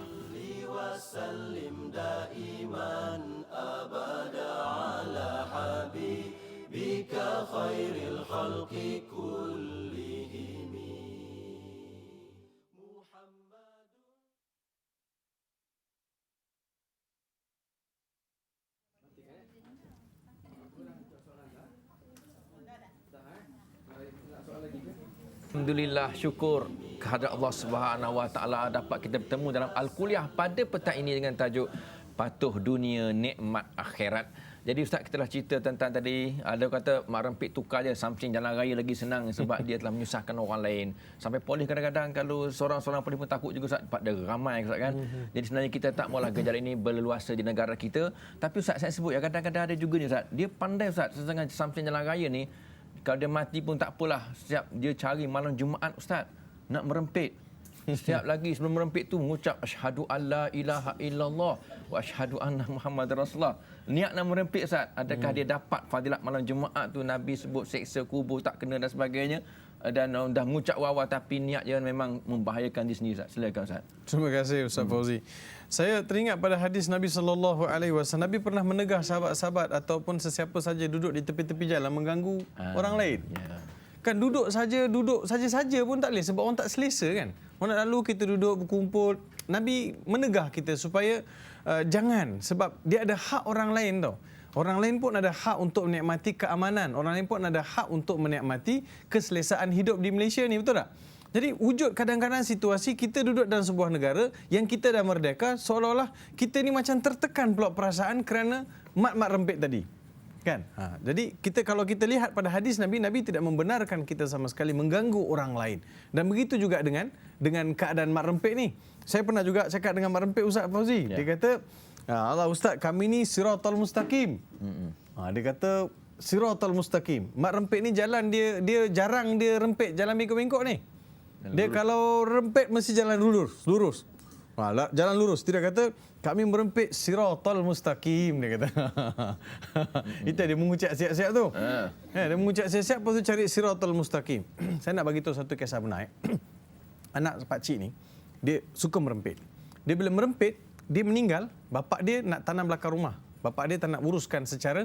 Alhamdulillah, syukur kehadrat Allah Subhanahu Wa Taala dapat kita bertemu dalam Al-Kuliah pada petang ini dengan tajuk Patuh Dunia Nikmat Akhirat. Jadi Ustaz, kita dah cerita tentang tadi, ada kata mak rempit tukar je, something jalan raya lagi senang sebab dia telah menyusahkan orang lain. Sampai polis kadang-kadang kalau seorang-seorang polis pun takut juga Ustaz, sebab dia ramai Ustaz kan. Jadi sebenarnya kita tak maulah gejala ini berleluasa di negara kita. Tapi Ustaz, saya sebut ya, kadang-kadang ada juga ni Ustaz, dia pandai Ustaz, dengan something jalan raya ni, kalau dia mati pun tak apalah, setiap dia cari malam Jumaat Ustaz nak merempit. Setiap lagi sebelum merempit tu mengucap asyhadu alla ilaha illallah wa asyhadu anna Muhammadar Rasulullah. Niat nak merempit Ustaz, adakah dia dapat fadilat malam Jumaat tu? Nabi sebut seksa kubur tak kena dan sebagainya, dan dah mengucap wawa tapi niat dia memang membahayakan diri sendiri Ustaz. Silakan Ustaz. Terima kasih Ustaz Fauzi. Saya teringat pada hadis Nabi SAW. Nabi pernah menegah sahabat-sahabat ataupun sesiapa saja duduk di tepi-tepi jalan mengganggu orang lain. Kan duduk saja pun tak boleh sebab orang tak selesa kan. Orang nak lalu kita duduk berkumpul. Nabi menegah kita supaya jangan, sebab dia ada hak orang lain tau. Orang lain pun ada hak untuk menikmati keamanan. Orang lain pun ada hak untuk menikmati keselesaan hidup di Malaysia ni, betul tak? Jadi wujud kadang-kadang situasi kita duduk dalam sebuah negara yang kita dah merdeka, seolah-olah kita ni macam tertekan pula perasaan kerana mat-mat rempit tadi. Kan? Jadi kalau kita lihat pada hadis Nabi tidak membenarkan kita sama sekali mengganggu orang lain. Dan begitu juga dengan keadaan mat rempit ni. Saya pernah juga cakap dengan mat rempit Ustaz Fauzi. Dia kata, Allah Ustaz, kami ni siratal mustaqim. Dia kata siratal mustaqim. Mat rempit ni jalan dia jarang dia rempit jalan bengkok-bengkok ni. Dia kalau rempit mesti jalan lurus. Jalan lurus. Tidak kata kami merempit siratal mustaqim, dia kata. Itu dia mengucap siap-siap tu. Dia mengucap siap-siap, lepas tu cari siratal mustaqim. Saya nak bagi tahu satu kisah benar. Anak pakcik ni, dia suka merempit. Dia bila merempit, dia meninggal, bapak dia nak tanam belakang rumah. Bapak dia tak nak uruskan secara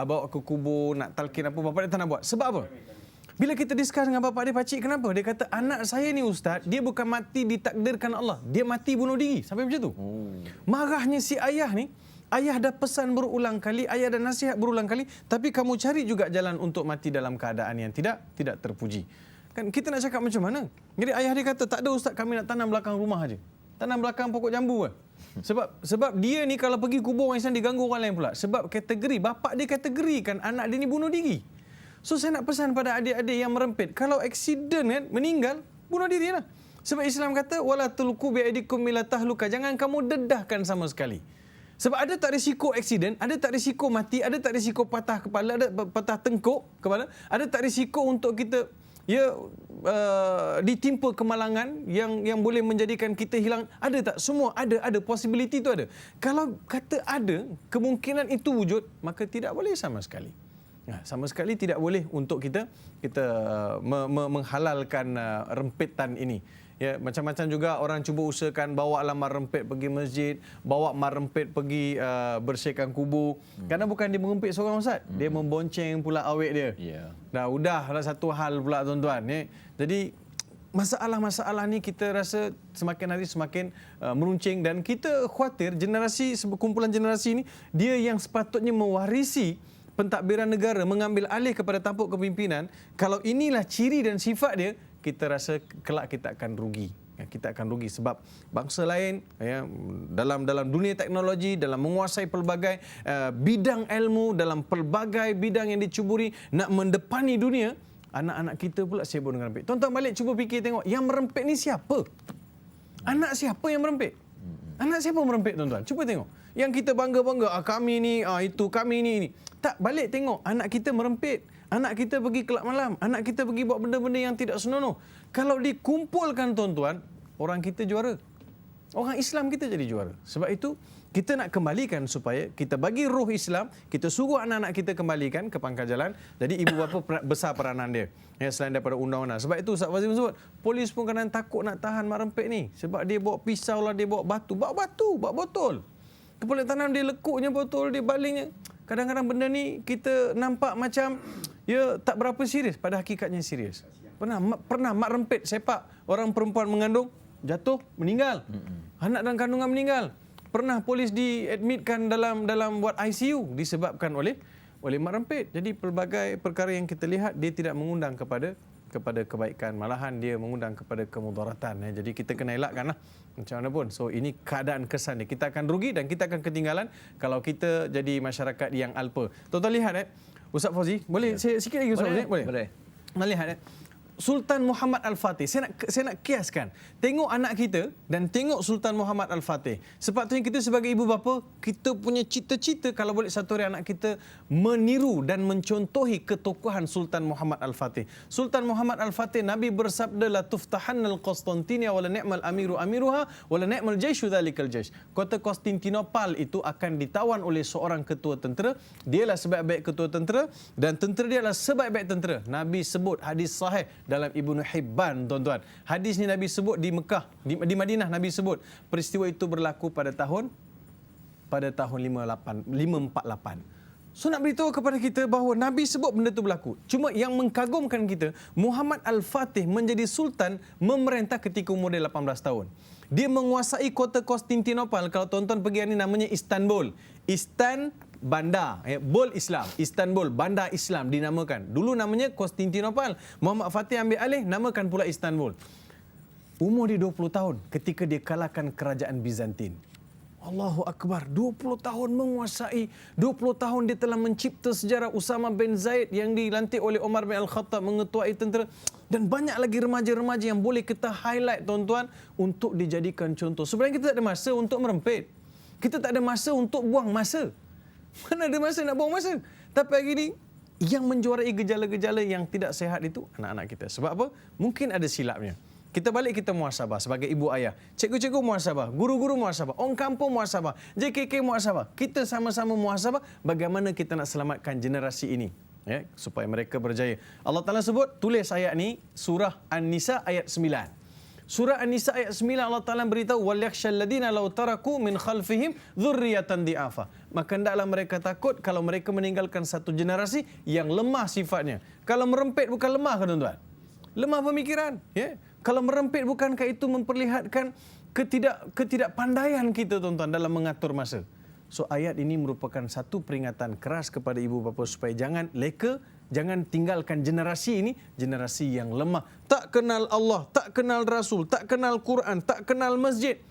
bawa ke kubur, nak talqin apa, bapak dia tak nak buat. Sebab apa? Bila kita discuss dengan bapak dia, pakcik kenapa? Dia kata, anak saya ni ustaz, dia bukan mati ditakdirkan Allah. Dia mati bunuh diri. Sampai macam tu. Marahnya si ayah ni, ayah dah pesan berulang kali, ayah dah nasihat berulang kali, tapi kamu cari juga jalan untuk mati dalam keadaan yang tidak terpuji. Kan kita nak cakap macam mana? Jadi ayah dia kata, tak ada ustaz, kami nak tanam belakang rumah aja. Tanam belakang pokok jambu ke? Sebab dia ni kalau pergi kubur orang Islam diganggu orang lain pula. Sebab kategori, bapak dia kategorikan anak dia ni bunuh diri. So saya nak pesan pada adik-adik yang merempit, kalau aksiden kan, meninggal, bunuh diri lah. Sebab Islam kata, wala tulqu biaidikum ila tahluka, jangan kamu dedahkan sama sekali. Sebab ada tak risiko aksiden, ada tak risiko mati, ada tak risiko patah kepala, ada patah tengkuk kepala, ada tak risiko untuk kita ditimpa kemalangan yang boleh menjadikan kita hilang. Ada tak? Semua ada possibility tu ada. Kalau kata ada, kemungkinan itu wujud, maka tidak boleh sama sekali. Sama sekali tidak boleh untuk kita menghalalkan rempetan ini. Ya, macam-macam juga orang cuba usahakan bawa lamar rempit pergi masjid, bawa mar rempit pergi bersihkan kubur. Kerana bukan dia merempit seorang ustaz, dia membonceng pula awet dia. Udahlah satu hal pula tuan-tuan. Jadi masalah-masalah ni kita rasa semakin hari semakin meruncing, dan kita khawatir kumpulan generasi ni dia yang sepatutnya mewarisi pentadbiran negara, mengambil alih kepada tampuk kepimpinan. Kalau inilah ciri dan sifat dia, kita rasa kelak kita akan rugi. Kita akan rugi sebab bangsa lain dalam dunia teknologi, dalam menguasai pelbagai bidang ilmu, dalam pelbagai bidang yang dicuburi nak mendepani dunia, anak-anak kita pula sibuk dengan rempit. Tuan-tuan balik cuba fikir tengok, yang merempit ni siapa? Anak siapa yang merempit? Anak siapa merempit tuan-tuan? Cuba tengok. Yang kita bangga-bangga, kami ni, itu, kami ni. Tak, balik tengok, anak kita merempit. Anak kita pergi kelab malam. Anak kita pergi buat benda-benda yang tidak senonoh. Kalau dikumpulkan tuan-tuan, orang kita juara. Orang Islam kita jadi juara. Sebab itu, kita nak kembalikan supaya kita bagi roh Islam, kita suruh anak-anak kita kembalikan ke pangkal jalan. Jadi ibu bapa besar peranan dia. Selain daripada undang-undang. Sebab itu Ustaz Fazil sebut, polis pun kadang takut nak tahan mak rempit ni. Sebab dia bawa pisau lah, dia bawa batu. Bawa botol. Kepala tanam dia lekuknya botol, dia balingnya. Kadang-kadang benda ni kita nampak macam tak berapa serius, pada hakikatnya serius. Pernah mak rempit sepak orang perempuan mengandung, jatuh, meninggal. Anak dalam kandungan meninggal. Pernah polis diadmitkan dalam buat ICU disebabkan oleh mak rempit. Jadi pelbagai perkara yang kita lihat, dia tidak mengundang kepada kebaikan, malahan dia mengundang kepada kemudaratan. Jadi kita kena elakkanlah macam mana pun. So ini keadaan kesan dia. Kita akan rugi dan kita akan ketinggalan kalau kita jadi masyarakat yang alpa. Tuan-tuan lihat Ustaz Fauzi, boleh saya sikit lagi Ustaz Fauzi? Boleh. Nak lihat Sultan Muhammad Al-Fatih. Saya nak kiaskan. Tengok anak kita dan tengok Sultan Muhammad Al-Fatih. Sepatutnya kita sebagai ibu bapa, kita punya cita-cita kalau boleh satu hari anak kita meniru dan mencontohi ketokohan Sultan Muhammad Al-Fatih. Sultan Muhammad Al-Fatih, Nabi bersabda, la tuftahannal Konstantinia wala ni'mal amiru amiruha wala ni'mal jaishu dzalikal jaish. Kota Konstantinopel itu akan ditawan oleh seorang ketua tentera. Dialah sebaik-baik ketua tentera dan tentera dia adalah sebaik-baik tentera. Nabi sebut hadis sahih dalam Ibnu Hibban, tuan-tuan. Hadis ni Nabi sebut di Mekah, di Madinah Nabi sebut. Peristiwa itu berlaku pada tahun 548. So nak beritahu kepada kita bahawa Nabi sebut benda itu berlaku. Cuma yang mengkagumkan kita, Muhammad Al-Fatih menjadi sultan memerintah ketika umur dia 18 tahun. Dia menguasai kota Konstantinopel. Kalau tuan-tuan pergi hari ni namanya Istanbul. Bandar, Bol Islam, Istanbul, Bandar Islam dinamakan. Dulu namanya Konstantinopel. Muhammad Fatih ambil alih, namakan pula Istanbul. Umur dia 20 tahun ketika dia kalahkan kerajaan Bizantin. Allahu Akbar, 20 tahun menguasai, 20 tahun dia telah mencipta sejarah. Usama bin Zaid yang dilantik oleh Umar bin Al-Khattab mengetuai tentera. Dan banyak lagi remaja-remaja yang boleh kita highlight tuan-tuan untuk dijadikan contoh. Sebenarnya kita tak ada masa untuk merempit. Kita tak ada masa untuk buang masa. Mana ada masa nak buang masa? Tapi hari ini, yang menjuarai gejala-gejala yang tidak sihat itu anak-anak kita. Sebab apa? Mungkin ada silapnya. Kita balik, kita muhasabah sebagai ibu ayah. Cikgu-cikgu muhasabah, guru-guru muhasabah, orang kampung muhasabah, JKK muhasabah. Kita sama-sama muhasabah bagaimana kita nak selamatkan generasi ini. Supaya mereka berjaya. Allah Ta'ala sebut, tulis ayat ni, surah An-Nisa ayat 9. Surah An-Nisa ayat 9 Allah Taala beritahu wal yakhshal ladina law taraku min khalfihim dzurriyyatan di'afa. Maka hendaklah mereka takut kalau mereka meninggalkan satu generasi yang lemah sifatnya. Kalau merempit bukan lemah ke tuan-tuan? Lemah pemikiran, ya. Kalau merempit bukankah itu memperlihatkan ketidakpandaian kita tuan-tuan dalam mengatur masa? So ayat ini merupakan satu peringatan keras kepada ibu bapa supaya jangan leka, jangan tinggalkan generasi ini, generasi yang lemah. Tak kenal Allah, tak kenal Rasul, tak kenal Quran, tak kenal masjid,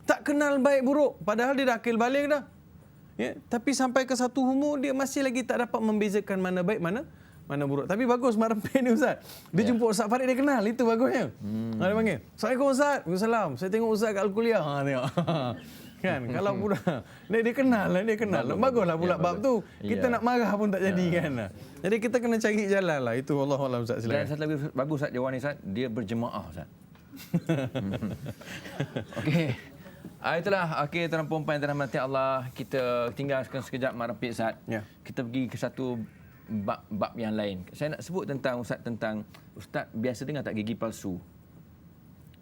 tak kenal baik buruk. Padahal dia dah akil balik dah. Ya, tapi sampai ke satu umur dia masih lagi tak dapat membezakan mana baik, mana buruk. Tapi bagus mak rempit ni Ustaz. Dia jumpa Ustaz Farid, dia kenal. Itu bagusnya. Dia panggil, Assalamualaikum Ustaz. Waalaikumsalam. Saya tengok Ustaz kat Al-Kuliah. Tengok. Kan kalau budak dia kenal. Baguslah pula bab tu. Kita nak marah pun tak jadi kan. Jadi kita kena cari jalan lah. Itu wallahualam Ustaz, silakan. Dan satu lagi bagus Ustaz jawapan ni Ustaz, dia berjemaah Ustaz. Okey. Itulah akhir tuan puan-puan yang dirahmati Allah. Kita tinggalkan sekejap mak rempit Ustaz. Ya. Kita pergi ke satu bab yang lain. Saya nak sebut tentang Ustaz biasa dengar tak gigi palsu?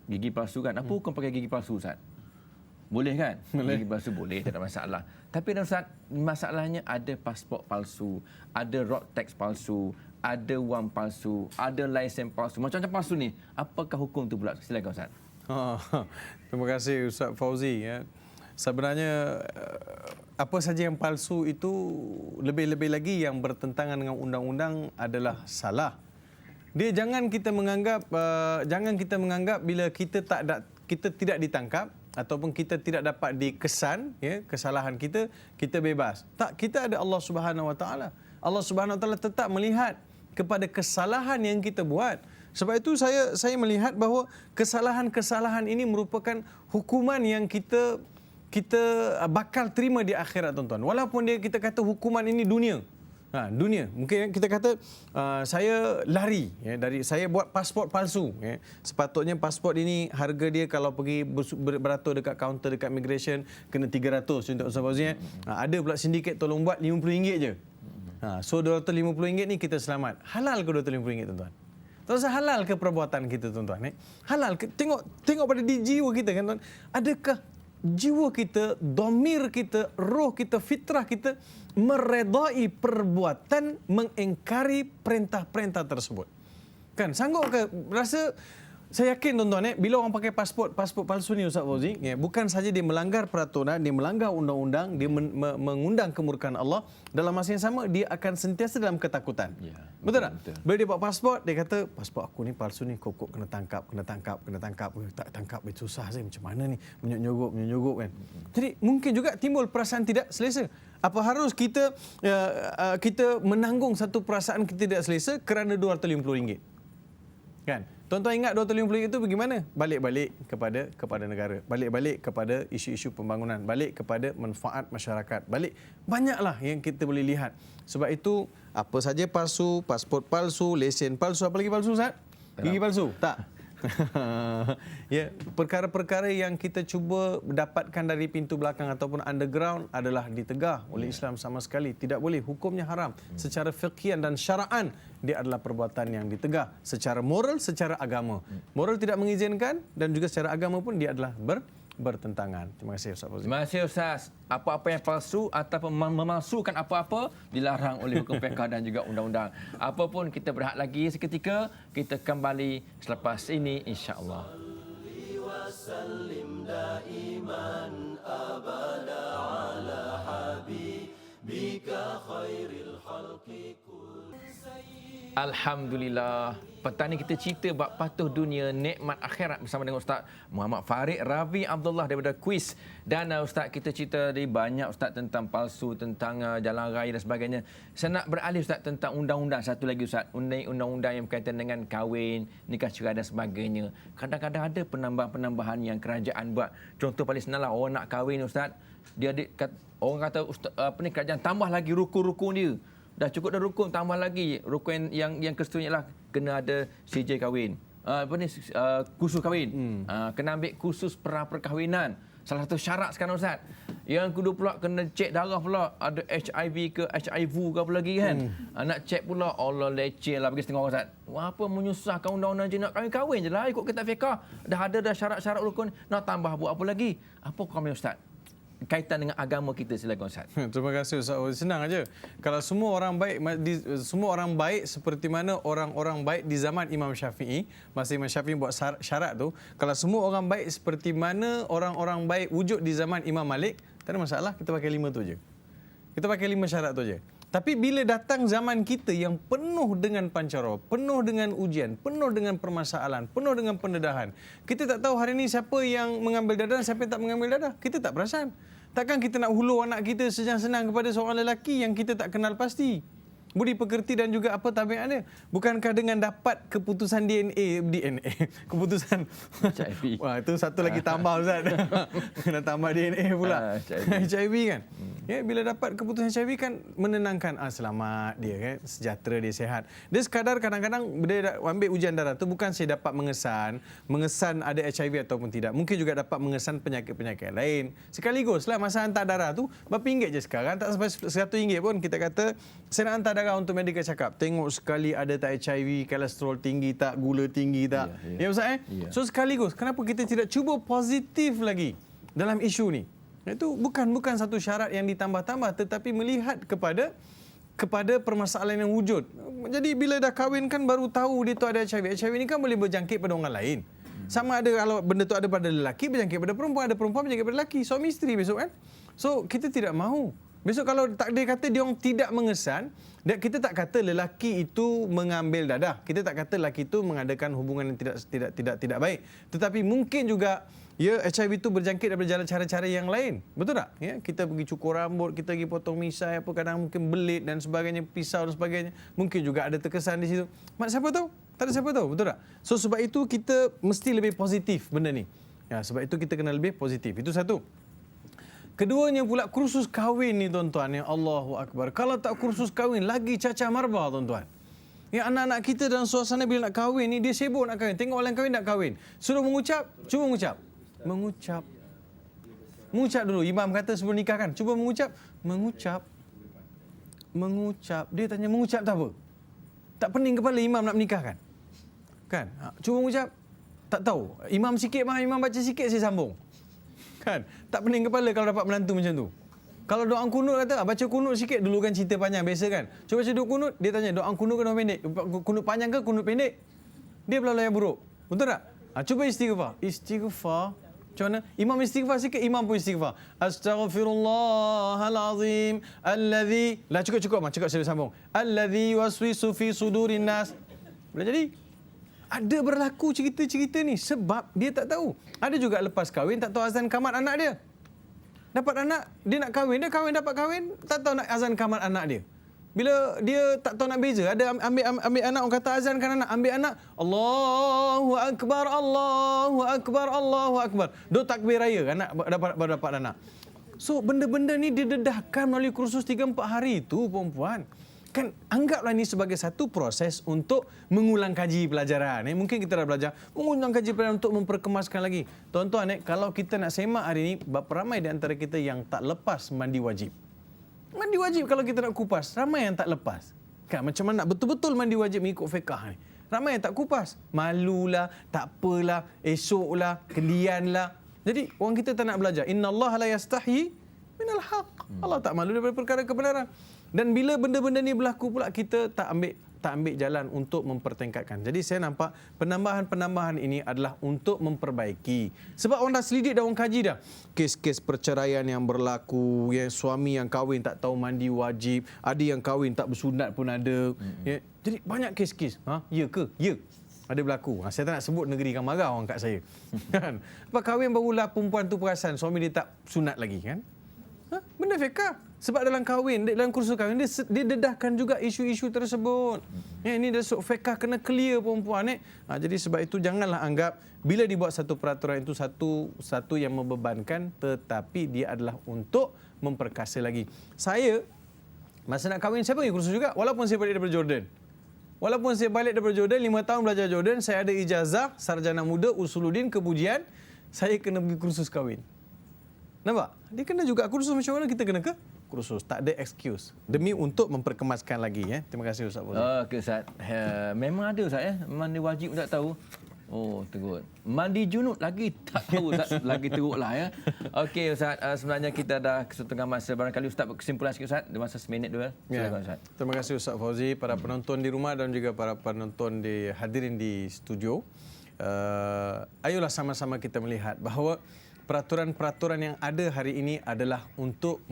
Gigi palsu kan? Apa hukum pakai gigi palsu Ustaz? Boleh kan? Boleh. Gigi palsu boleh, tak ada masalah. Tapi Ustaz, masalahnya ada pasport palsu, ada road tax palsu, ada wang palsu, ada lesen palsu. Macam-macam palsu ni. Apakah hukum tu pula? Silakan Ustaz. Terima kasih Ustaz Fauzi. Ya. Sebenarnya apa saja yang palsu itu lebih-lebih lagi yang bertentangan dengan undang-undang adalah salah. Dia jangan kita menganggap bila kita tidak ditangkap ataupun kita tidak dapat dikesan, ya, kesalahan kita bebas. Tak, kita ada Allah Subhanahu Wa Taala. Allah Subhanahu Wa Taala tetap melihat kepada kesalahan yang kita buat. Sebab itu saya melihat bahawa kesalahan-kesalahan ini merupakan hukuman yang kita bakal terima di akhirat tuan-tuan. Walaupun kita kata hukuman ini dunia. Dunia. Mungkin kita kata saya lari, ya, saya buat pasport palsu, ya. Sepatutnya pasport ini harga dia kalau pergi beratur dekat kaunter dekat immigration kena 300 untuk Ustaz Fauzi. Ada pula sindiket tolong buat RM50 je. So RM250 ni kita selamat. Halal ke RM250 tuan-tuan? Tuan-tuan, halal ke perbuatan kita tuan-tuan? Halal ke? Tengok pada di jiwa kita kan tuan. Adakah jiwa kita, domir kita, roh kita, fitrah kita meredai perbuatan mengingkari perintah-perintah tersebut? Kan sanggup ke? Saya yakin tuan-tuan, bila orang pakai pasport palsu ni Ustaz Fauzi, ya, bukan saja dia melanggar peraturan, dia melanggar undang-undang, dia mengundang kemurkaan Allah, dalam masa yang sama dia akan sentiasa dalam ketakutan. Ya, betul tak? Betul. Bila dia buat pasport, dia kata pasport aku ni palsu ni, kokok kena tangkap. Tak tangkap itu susah saya, macam mana ni, menyogok kan. Jadi mungkin juga timbul perasaan tidak selesa. Apa harus kita menanggung satu perasaan kita tidak selesa kerana RM250? Kan? Tuan-tuan ingat RM250 itu bagaimana? Balik-balik kepada negara, balik-balik kepada isu-isu pembangunan, balik kepada manfaat masyarakat, balik. Banyaklah yang kita boleh lihat. Sebab itu apa saja palsu, pasport palsu, lesen palsu, apa lagi palsu Ustaz? Gigi palsu? Tak. Ya, perkara-perkara yang kita cuba dapatkan dari pintu belakang ataupun underground adalah ditegah oleh Islam sama sekali. Tidak boleh, hukumnya haram. Secara fiqhian dan syara'an dia adalah perbuatan yang ditegah. Secara moral, secara agama. Moral tidak mengizinkan dan juga secara agama pun dia adalah bertentangan. Terima kasih Ustaz Fauzi. Terima kasih Ustaz. Apa-apa yang palsu ataupun memalsukan apa-apa dilarang oleh hukum fiqh dan juga undang-undang. Apapun kita berehat lagi seketika, kita kembali selepas ini insya-Allah. Alhamdulillah. Petang ni kita cerita bab patuh dunia, nikmat akhirat bersama dengan Ustaz Muhammad Farid Ravi Abdullah daripada Kuis. Dan Ustaz, kita cerita dari banyak Ustaz tentang palsu, tentang jalan raya dan sebagainya. Saya nak beralih Ustaz tentang undang-undang satu lagi Ustaz. Undang-undang yang berkaitan dengan kahwin, nikah cerai dan sebagainya. Kadang-kadang ada penambahan-penambahan yang kerajaan buat. Contoh paling senang lah, orang nak kahwin Ustaz, orang kata Ustaz, kerajaan tambah lagi rukun-rukun dia. Dah cukup dah rukun, tambah lagi rukun yang keseterusnya lah, kena ada CJ kahwin, kursus kahwin, kena ambil kursus perkahwinan, salah satu syarat sekarang Ustaz. Yang kedua pula kena cek darah pula, ada HIV ke HIV ke apa lagi kan. Nak cek pula, Allah leceh lah bagi setengah orang Ustaz. Apa menyusahkan undang-undang je, nak kahwin je lah ikut kitab fiqh. Dah ada dah syarat-syarat rukun, nak tambah buat apa lagi? Apa komen Ustaz? Kaitan dengan agama kita, silakan Ustaz. Terima kasih Ustaz. Senang aja. Kalau semua orang baik seperti mana orang-orang baik di zaman Imam Syafi'i, masa Imam Syafi'i buat syarat tu, kalau semua orang baik seperti mana orang-orang baik wujud di zaman Imam Malik, tak ada masalah, kita pakai 5 tu je. Kita pakai 5 syarat tu je. Tapi bila datang zaman kita yang penuh dengan pancara, penuh dengan ujian, penuh dengan permasalahan, penuh dengan pendedahan, kita tak tahu hari ini siapa yang mengambil dadah, siapa yang tak mengambil dadah. Kita tak perasan. Takkan kita nak hulur anak kita senang-senang kepada seorang lelaki yang kita tak kenal pasti budi pekerti dan juga apa tabiat dia. Bukankah dengan dapat keputusan DNA keputusan HIV. Wah, itu satu lagi tambah Ustaz. Kena tambah DNA pula. HIV kan. Ya, bila dapat keputusan HIV kan menenangkan, selamat dia kan, sejahtera dia, sihat. Dia sekadar kadang-kadang dia ambil ujian darah tu bukan saya dapat mengesan ada HIV ataupun tidak. Mungkin juga dapat mengesan penyakit-penyakit lain. Sekaliguslah masa hantar darah tu berapa ringgit je sekarang, tak sampai RM100 pun kita kata saya nak hantar darah untuk medical check up. Tengok sekali ada tak HIV, kolesterol tinggi tak, gula tinggi tak. Ya Ustaz So sekaligus, kenapa kita tidak cuba positif lagi dalam isu ni? Itu bukan satu syarat yang ditambah-tambah, tetapi melihat kepada permasalahan yang wujud. Jadi bila dah kahwin kan baru tahu dia tu ada HIV. HIV ni kan boleh berjangkit pada orang lain. Sama ada kalau benda tu ada pada lelaki, berjangkit pada perempuan, ada perempuan berjangkit pada lelaki, suami isteri besok kan. So kita tidak mahu. Besok kalau takdir kata dia orang tidak mengesan, kita tak kata lelaki itu mengambil dadah. Kita tak kata lelaki itu mengadakan hubungan yang tidak baik. Tetapi mungkin juga HIV itu berjangkit daripada jalan cara-cara yang lain. Betul tak? Ya, kita pergi cukur rambut, kita pergi potong misai, kadang mungkin belit dan sebagainya, pisau dan sebagainya. Mungkin juga ada terkesan di situ. Siapa tahu? Tak ada siapa tahu. Betul tak? So sebab itu kita mesti lebih positif benda ni. Ya, sebab itu kita kena lebih positif. Itu satu. Keduanya pula kursus kahwin ni tuan-tuan, ya Allahu Akbar. Kalau tak kursus kahwin lagi cacah marba tuan-tuan. Ya, anak-anak kita dalam suasana bila nak kahwin ni dia sibuk nak kahwin. Tengok orang kahwin nak kahwin. Suruh mengucap, cuba mengucap. Mengucap dulu. Imam kata sebelum nikah kan, cuba mengucap. Mengucap. Dia tanya mengucap tak apa? Tak pening kepala imam nak menikah kan? Cuba mengucap. Tak tahu. Imam sikit mah, imam baca sikit saya sambung. Kan? Tak pening kepala kalau dapat menantu macam tu. Kalau doa kunut kata, baca kunut sikit dulu kan cerita panjang biasa kan. Cuba baca doa kunut, dia tanya doa kunut ke doa pendek? Kunut panjang ke kunut pendek? Dia pula yang buruk. Betul tak? Cuba istighfar. Istighfar. Macam mana? Imam istighfar sikit, imam pun istighfar. Astaghfirullahalazim alladzi. Lah cukup cakap saya sambung. Alladzi waswisu fi sudurin nas. Boleh jadi? Ada berlaku cerita-cerita ni sebab dia tak tahu. Ada juga lepas kahwin tak tahu azan kamat anak dia. Dapat anak, dia nak kahwin, dapat kahwin, tak tahu nak azan kamat anak dia. Bila dia tak tahu nak beza, ada ambil anak, orang kata azankan anak, ambil anak, Allahu Akbar, Allahu Akbar, Allahu Akbar. Dua takbir raya, anak baru dapat anak. So benda-benda ni didedahkan melalui kursus 3-4 hari itu perempuan. Kan anggaplah ini sebagai satu proses untuk mengulang kaji pelajaran. Mungkin kita dah belajar mengulang kaji pelajaran untuk memperkemaskan lagi. Tuan-tuan, kalau kita nak semak hari ini, berapa ramai di antara kita yang tak lepas mandi wajib? Mandi wajib kalau kita nak kupas, ramai yang tak lepas. Kan macam mana nak betul-betul mandi wajib mengikut fiqh ni? Ramai yang tak kupas. Malulah, tak apalah, esoklah, kedianlah. Jadi orang kita tak nak belajar. Innallaha la yastahi minal haq. Allah tak malu daripada perkara kebenaran. Dan bila benda-benda ni berlaku pula, kita tak ambil jalan untuk mempertingkatkan. Jadi saya nampak penambahan-penambahan ini adalah untuk memperbaiki. Sebab orang dah selidik dah, orang kaji dah. Kes-kes perceraian yang berlaku, yang suami yang kahwin tak tahu mandi wajib, ada yang kahwin tak bersunat pun ada. Ya. Jadi banyak kes-kes. Ya ke? Ya. Ada berlaku. Saya tak nak sebut negeri kan marah orang kat saya. Kan? Lepas kahwin barulah perempuan tu perasan suami dia tak sunat lagi kan? Benda fiqh. Sebab dalam kahwin, dalam kursus kahwin, dia dedahkan juga isu-isu tersebut. Ini dah fiqh kena clear perempuan. Jadi sebab itu janganlah anggap bila dibuat satu peraturan itu satu yang membebankan, tetapi dia adalah untuk memperkasa lagi. Saya, masa nak kahwin, saya pergi kursus juga. Walaupun saya balik daripada Jordan. 5 tahun belajar Jordan, saya ada ijazah, sarjana muda, usuluddin, kepujian, saya kena pergi kursus kahwin. Nampak? Dia kena juga kursus macam mana kita kena ke? kursus. Tak ada excuse. Demi untuk memperkemaskan lagi. Terima kasih Ustaz Fauzi. Okey Ustaz. Memang ada Ustaz mandi wajib tak tahu. Oh, teruk. Mandi junub lagi tak tahu Ustaz. Lagi teruklah ya. Okey Ustaz, sebenarnya kita dah kesetengah masa. Barangkali Ustaz berkesimpulan sikit Ustaz. Ada masa seminit dulu. Silakan Ustaz. Terima kasih Ustaz Fauzi, para penonton di rumah dan juga para penonton hadirin di studio. Ayolah sama-sama kita melihat bahawa peraturan-peraturan yang ada hari ini adalah untuk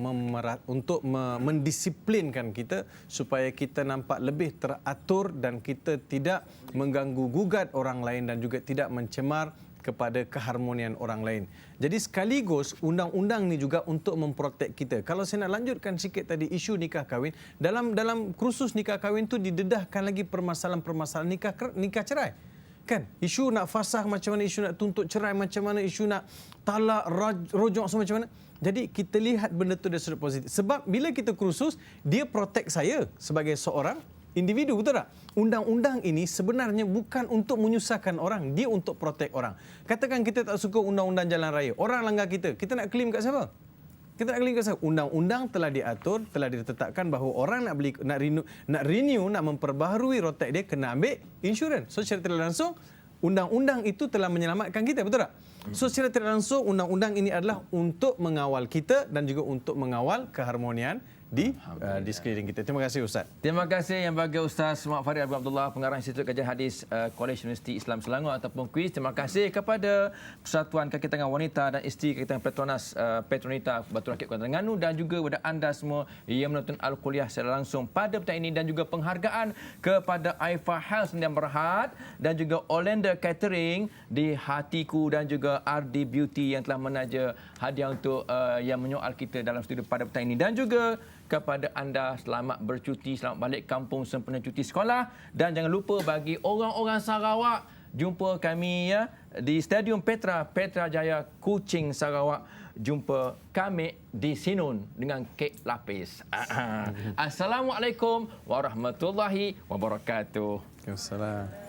mendisiplinkan kita supaya kita nampak lebih teratur dan kita tidak mengganggu gugat orang lain dan juga tidak mencemar kepada keharmonian orang lain. Jadi sekaligus undang-undang ni juga untuk memprotek kita. Kalau saya nak lanjutkan sikit tadi isu nikah kahwin, dalam kursus nikah kahwin tu didedahkan lagi permasalahan-permasalahan nikah cerai. Kan? Isu nak fasakh macam mana, isu nak tuntut cerai macam mana, isu nak talak, rojok semua macam mana. Jadi kita lihat benda tu dari sudut positif. Sebab bila kita kursus, dia protect saya sebagai seorang individu, betul tak? Undang-undang ini sebenarnya bukan untuk menyusahkan orang, dia untuk protect orang. Katakan kita tak suka undang-undang jalan raya, orang langgar kita nak claim kat siapa? Kita nak claim kat siapa? Undang-undang telah diatur, telah ditetapkan bahawa orang nak renew, nak memperbaharui rotek dia kena ambil insurans. So secara tidak langsung undang-undang itu telah menyelamatkan kita, betul tak? So secara tidak langsung undang-undang ini adalah untuk mengawal kita dan juga untuk mengawal keharmonian di sekeliling kita. Terima kasih Ustaz. Terima kasih yang bagi Ustaz Muhammad Farid Abu Abdullah, pengarah Institut Kajian Hadis College Universiti Islam Selangor ataupun kuis. Terima kasih kepada Persatuan Kaki Tangan Wanita dan Isteri Kaki Tangan Petronas Petronita Batu Rakit Kuala Terengganu dan juga kepada anda semua yang menonton Al-Kuliah secara langsung pada petang ini, dan juga penghargaan kepada Aifa Health Sdn Bhd dan juga Orlando Catering di Hatiku dan juga RD Beauty yang telah menaja hadiah untuk yang menyoal kita dalam studio pada petang ini, dan juga kepada anda selamat bercuti, selamat balik kampung sempena cuti sekolah, dan jangan lupa bagi orang-orang Sarawak, jumpa kami ya di Stadium Petra Jaya Kuching Sarawak. Jumpa kami di Sinun dengan kek lapis. Assalamualaikum warahmatullahi wabarakatuh. Waalaikumsalam.